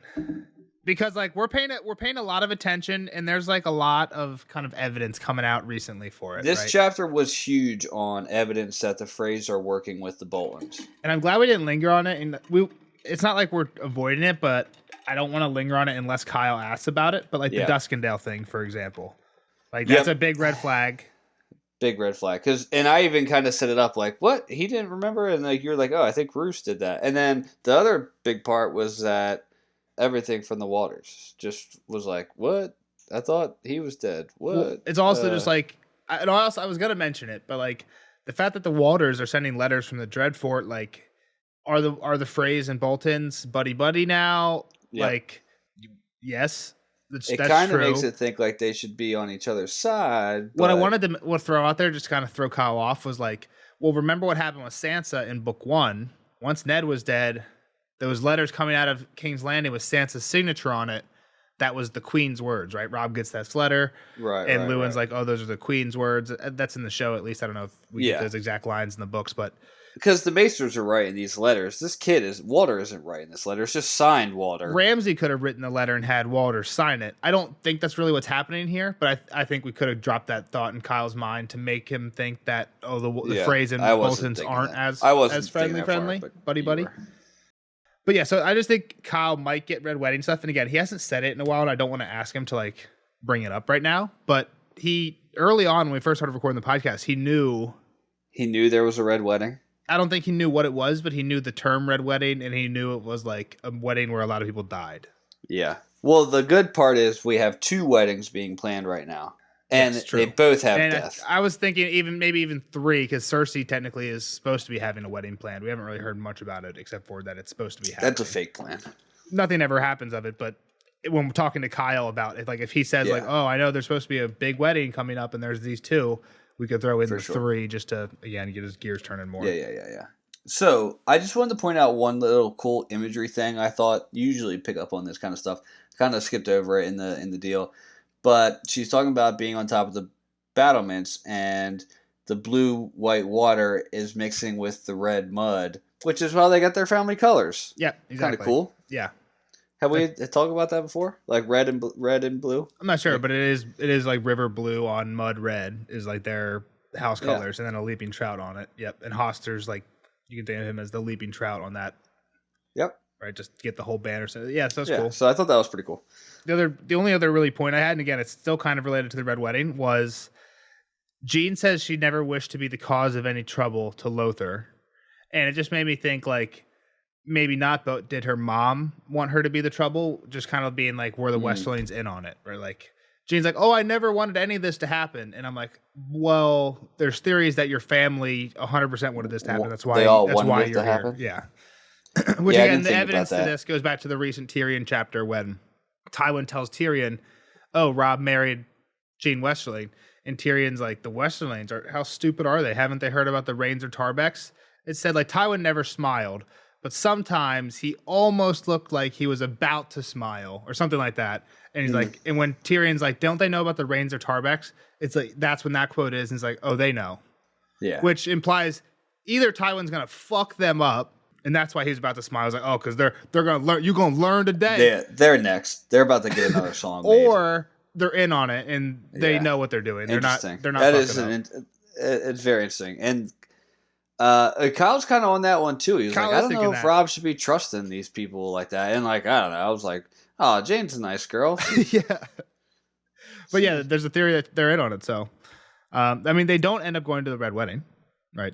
Because like we're paying a lot of attention, and there's like a lot of kind of evidence coming out recently for it. This chapter was huge on evidence that the Freys are working with the Boltons, and I'm glad we didn't linger on it. And it's not like we're avoiding it, but I don't want to linger on it unless Kyle asks about it. But like the Duskendale thing, for example, like that's a big red flag. Big red flag. And I even kind of set it up like, what? He didn't remember, and like you're like, oh, I think Roose did that. And then the other big part was that everything from the Waters just was like, what? I thought he was dead. What? Well, it's also just like, I was gonna mention it, but like the fact that the Waters are sending letters from the Dreadfort, like, are the Freys and Boltons buddy now? Yep. Like, yes, that's kind of makes it think like they should be on each other's side. What I wanted to throw out there, just to kind of throw Kyle off, was like, well, remember what happened with Sansa in Book 1? Once Ned was dead, those letters coming out of King's Landing with Sansa's signature on it, that was the Queen's words, right? Rob gets that letter. Right. And Lewin's like, oh, those are the Queen's words. That's in the show, at least. I don't know if we get those exact lines in the books, but. Because the Maesters are writing these letters. This Walter isn't writing this letter. It's just signed Walter. Ramsay could have written the letter and had Walter sign it. I don't think that's really what's happening here, but I think we could have dropped that thought in Kyle's mind to make him think that, the Freys and Boltons aren't as friendly, buddy. But yeah, so I just think Kyle might get Red Wedding stuff. And again, he hasn't said it in a while, and I don't want to ask him to like bring it up right now. But early on when we first started recording the podcast, he knew there was a Red Wedding. I don't think he knew what it was, but he knew the term Red Wedding, and he knew it was like a wedding where a lot of people died. Yeah. Well, the good part is we have 2 weddings being planned right now. And they both have death. I was thinking maybe even 3, because Cersei technically is supposed to be having a wedding planned. We haven't really heard much about it, except for that it's supposed to be happening. That's a fake plan. Nothing ever happens of it, but when we're talking to Kyle about it, like if he says like, oh, I know there's supposed to be a big wedding coming up and there's these 2, we could throw in the 3 just to, again, get his gears turning more. Yeah. So I just wanted to point out one little cool imagery thing I thought usually pick up on this kind of stuff. Kind of skipped over it in the deal. But she's talking about being on top of the battlements, and the blue-white water is mixing with the red mud, which is how they got their family colors. Yeah, exactly. Kind of cool. Yeah. Have we talked about that before? Like red and blue? I'm not sure, but it is like river blue on mud red is like their house colors, and then a leaping trout on it. Yep. And Hoster's like, you can think of him as the leaping trout on that. Yep. Right, just get the whole banner. So yeah, so that's cool. So I thought that was pretty cool. The only other really point I had, and again, it's still kind of related to the Red Wedding, was Jean says she never wished to be the cause of any trouble to Lothar, and it just made me think like maybe not, but did her mom want her to be the trouble? Just kind of being like, were the Westerlings in on it, or like Jean's like, oh, I never wanted any of this to happen, and I'm like, well, there's theories that your family 100% wanted this to happen. That's why you're here. Happen? Yeah. Which again, the evidence to this goes back to the recent Tyrion chapter when Tywin tells Tyrion, "Oh, Robb married Jean Westerling," and Tyrion's like, "The Westerlings how stupid are they? Haven't they heard about the Rains or Tarbecks?" It said like Tywin never smiled, but sometimes he almost looked like he was about to smile or something like that. And he's like, and when Tyrion's like, "Don't they know about the Rains or Tarbecks?" It's like that's when that quote is, and it's like, "Oh, they know," which implies either Tywin's gonna fuck them up. And that's why he's about to smile. I was like, oh, because they're gonna learn. You're gonna learn today. They're next. They're about to get another song. Or they're in on it and they know what they're doing. They're not. They're not. That is it's very interesting. And Kyle's kind of on that one too. He was like, I don't know if Robb should be trusting these people like that. And like, I don't know. I was like, oh, Jane's a nice girl. Yeah. But yeah, there's a theory that they're in on it. So, I mean, they don't end up going to the Red Wedding, right?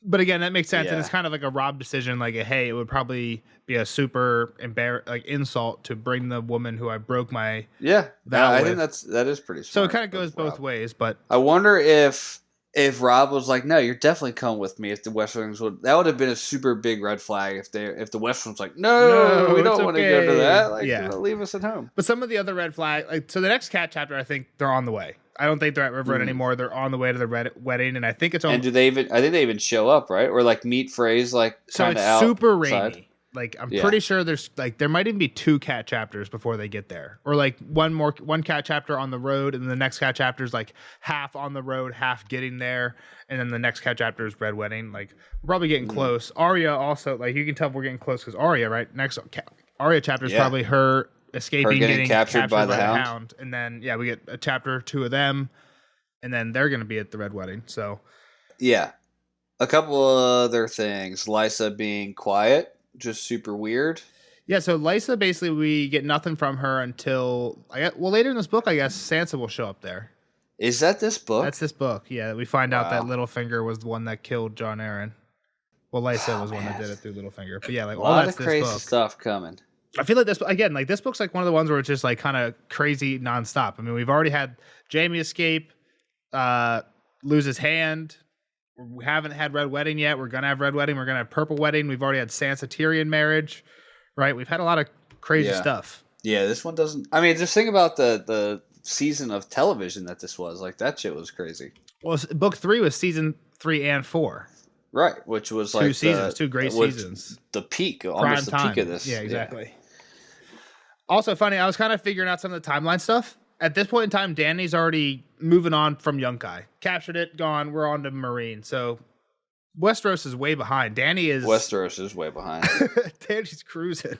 But again, that makes sense, and it's kind of like a Robb decision. Like, hey, it would probably be a super insult to bring the woman who I broke my vow I with. think that is pretty smart. So it kind of goes both ways. But I wonder if Robb was like, no, you're definitely coming with me. If the Westerlings that would have been a super big red flag. If the Westerlings like, no, we don't want to go to that. Like, leave us at home. But some of the other red flags, so the next cat chapter, I think they're on the way. I don't think they're at Riverrun anymore. They're on the way to the wedding, and I think it's on. And do they even? I think they even show up, right? Or like meet Frey's like so kind of it's super rainy. Like I'm pretty sure there's like there might even be 2 cat chapters before they get there, or like one cat chapter on the road, and then the next cat chapter is like half on the road, half getting there, and then the next cat chapter is Red Wedding. Like we're probably getting close. Arya also like you can tell we're getting close because Arya next Arya chapter is probably her escaping, getting captured by the Hound, and then we get a chapter or 2 of them, and then they're going to be at the Red Wedding. So a couple other things. Lysa being quiet, just super weird. Yeah, so Lysa basically we get nothing from her until later in this book, I guess Sansa will show up there. Is that this book? That's this book. Yeah, we find out that Littlefinger was the one that killed Jon Arryn. Well, Lysa was the one that did it through Littlefinger. But yeah, like all that's of crazy this book. Stuff coming. I feel like this book's like one of the ones where it's just like kind of crazy nonstop. I mean, we've already had Jaime escape, lose his hand. We haven't had Red Wedding yet. We're gonna have Red Wedding. We're gonna have Purple Wedding. We've already had Sansa Tyrion marriage, right? We've had a lot of crazy stuff. Yeah, this one doesn't. I mean, just think about the season of television that this was. Like that shit was crazy. Well, book 3 was season 3 and 4. Right, which was 2 seasons, 2 great seasons. The peak, almost the peak of this. Yeah, exactly. Yeah. Also funny, I was kind of figuring out some of the timeline stuff. At this point in time, Dany's already moving on from Yunkai. Captured it, gone, we're on to Marine. So Westeros is way behind. Westeros is way behind. Dany's cruising.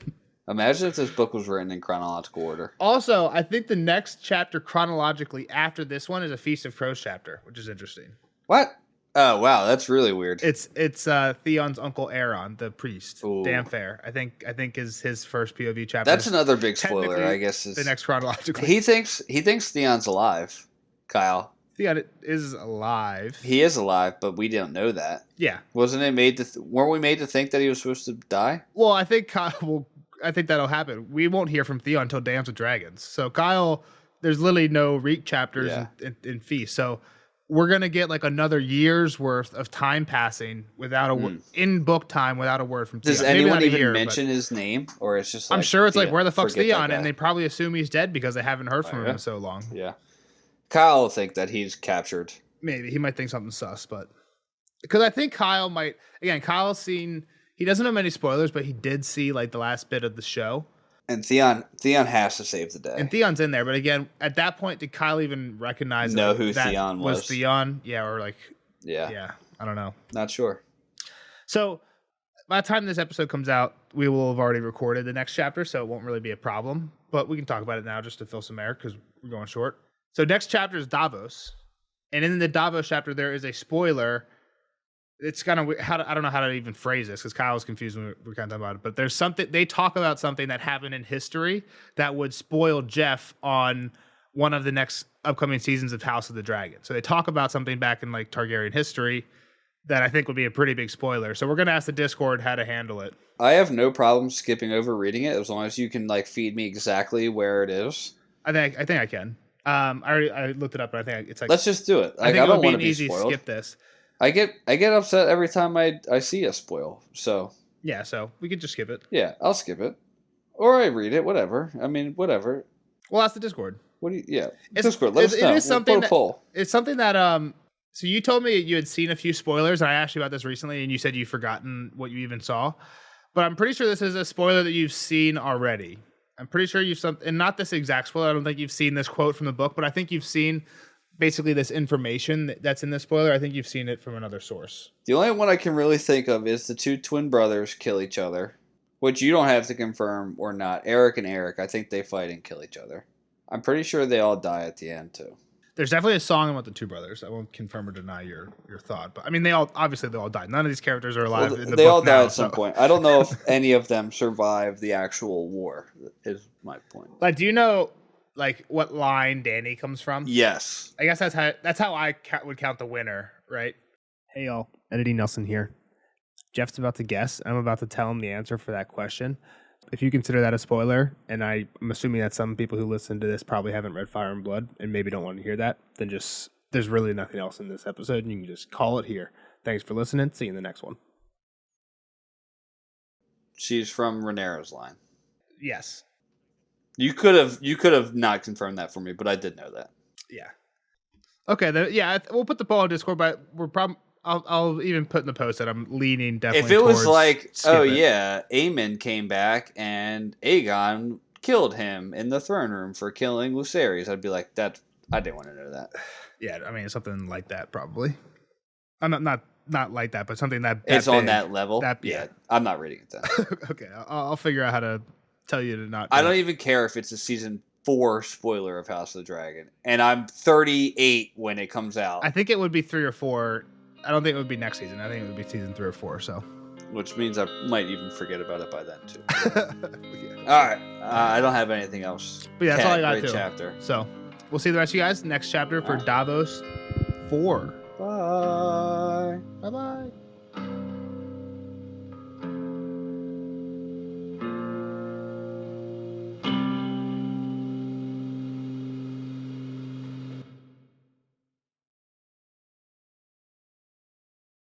Imagine if this book was written in chronological order. Also, I think the next chapter chronologically after this one is a Feast of Crows chapter, which is interesting. What? Oh wow, that's really weird. It's Theon's uncle Aeron, the priest. Ooh. Damn fair. I think is his first POV chapter. That's another big spoiler, I guess. The next chronologically. He thinks Theon's alive. Kyle. Theon is alive. He is alive, but we don't know that. Yeah. Wasn't it made to? Weren't we made to think that he was supposed to die? Well, I think Kyle I think that'll happen. We won't hear from Theon until Dance with Dragons. So Kyle, there's literally no Reek chapters in Feast. So we're gonna get like another year's worth of time passing without in book time without a word from Theon. Does anyone even mention his name, or it's just? Like, I'm sure it's like where the fuck's Theon, and they probably assume he's dead because they haven't heard from him in so long. Yeah, Kyle will think that he's captured. Maybe he might think something sus, but because I think Kyle might Kyle's seen. He doesn't have many spoilers, but he did see like the last bit of the show. And Theon has to save the day. And Theon's in there, but again, at that point, did Kyle even recognize who Theon was? Theon? Yeah, or like Yeah, I don't know. Not sure. So by the time this episode comes out, we will have already recorded the next chapter, so it won't really be a problem. But we can talk about it now just to fill some air because we're going short. So next chapter is Davos. And in the Davos chapter, there is a spoiler. It's kind of weird. I don't know how to even phrase this because Kyle was confused when we were kind of talking about it. But there's something, they talk about something that happened in history that would spoil Jeff on one of the next upcoming seasons of House of the Dragon. So they talk about something back in like Targaryen history that I think would be a pretty big spoiler. So we're going to ask the Discord how to handle it. I have no problem skipping over reading it as long as you can like feed me exactly where it is. I think I can. I looked it up, but I think it's like, let's just do it. Like, I think it don't would be want an to be easy spoiled. skip this. I get upset every time I see a spoil. So yeah, so we could just skip it. Yeah, I'll skip it, or I read it. Whatever. I mean, whatever. Well, that's the Discord. What do you? Yeah, Discord. Let us know. It is something. We'll put a poll. It's something that So you told me you had seen a few spoilers, and I asked you about this recently, and you said you've forgotten what you even saw. But I'm pretty sure this is a spoiler that you've seen already. I'm pretty sure and not this exact spoiler. I don't think you've seen this quote from the book, but I think you've seen basically this information that's in the spoiler. I think you've seen it from another source. The only one I can really think of is the two twin brothers kill each other, which you don't have to confirm or not. Eric and Eric, I think they fight and kill each other. I'm pretty sure they all die at the end too. There's definitely a song about the two brothers. I won't confirm or deny your thought, but I mean, they all died. None of these characters are alive in the book. They all now, die at some point. I don't know if any of them survive the actual war. Is my point. Like, do you know like what line Danny comes from? Yes. I guess that's how I would count the winner, right? Hey y'all, Eddie Nelson here. Jeff's about to guess. I'm about to tell him the answer for that question. If you consider that a spoiler, and I'm assuming that some people who listen to this probably haven't read Fire and Blood and maybe don't want to hear that, then just there's really nothing else in this episode, and you can just call it here. Thanks for listening. See you in the next one. She's from Rhaenyra's line. Yes. You could have not confirmed that for me, but I did know that. Yeah. Okay. We'll put the poll on Discord, but we're probably. I'll even put in the post that I'm leaning definitely. If it was like, yeah, Aemon came back and Aegon killed him in the throne room for killing Lucerys, I'd be like, that. I didn't want to know that. Yeah, I mean something like that probably. I'm not like that, but something that it's big, on that level. Yeah, I'm not reading it then. Okay, I'll figure out how to tell you to not. I don't even care if it's a season 4 spoiler of House of the Dragon, and I'm 38 when it comes out. I think it would be 3 or 4. I don't think it would be next season. I think it would be season 3 or 4. So, which means I might even forget about it by then too. Yeah. All right, I don't have anything else. But yeah, that's all I got. Great chapter. So we'll see the rest of you guys next chapter for Davos 4. Bye. Bye.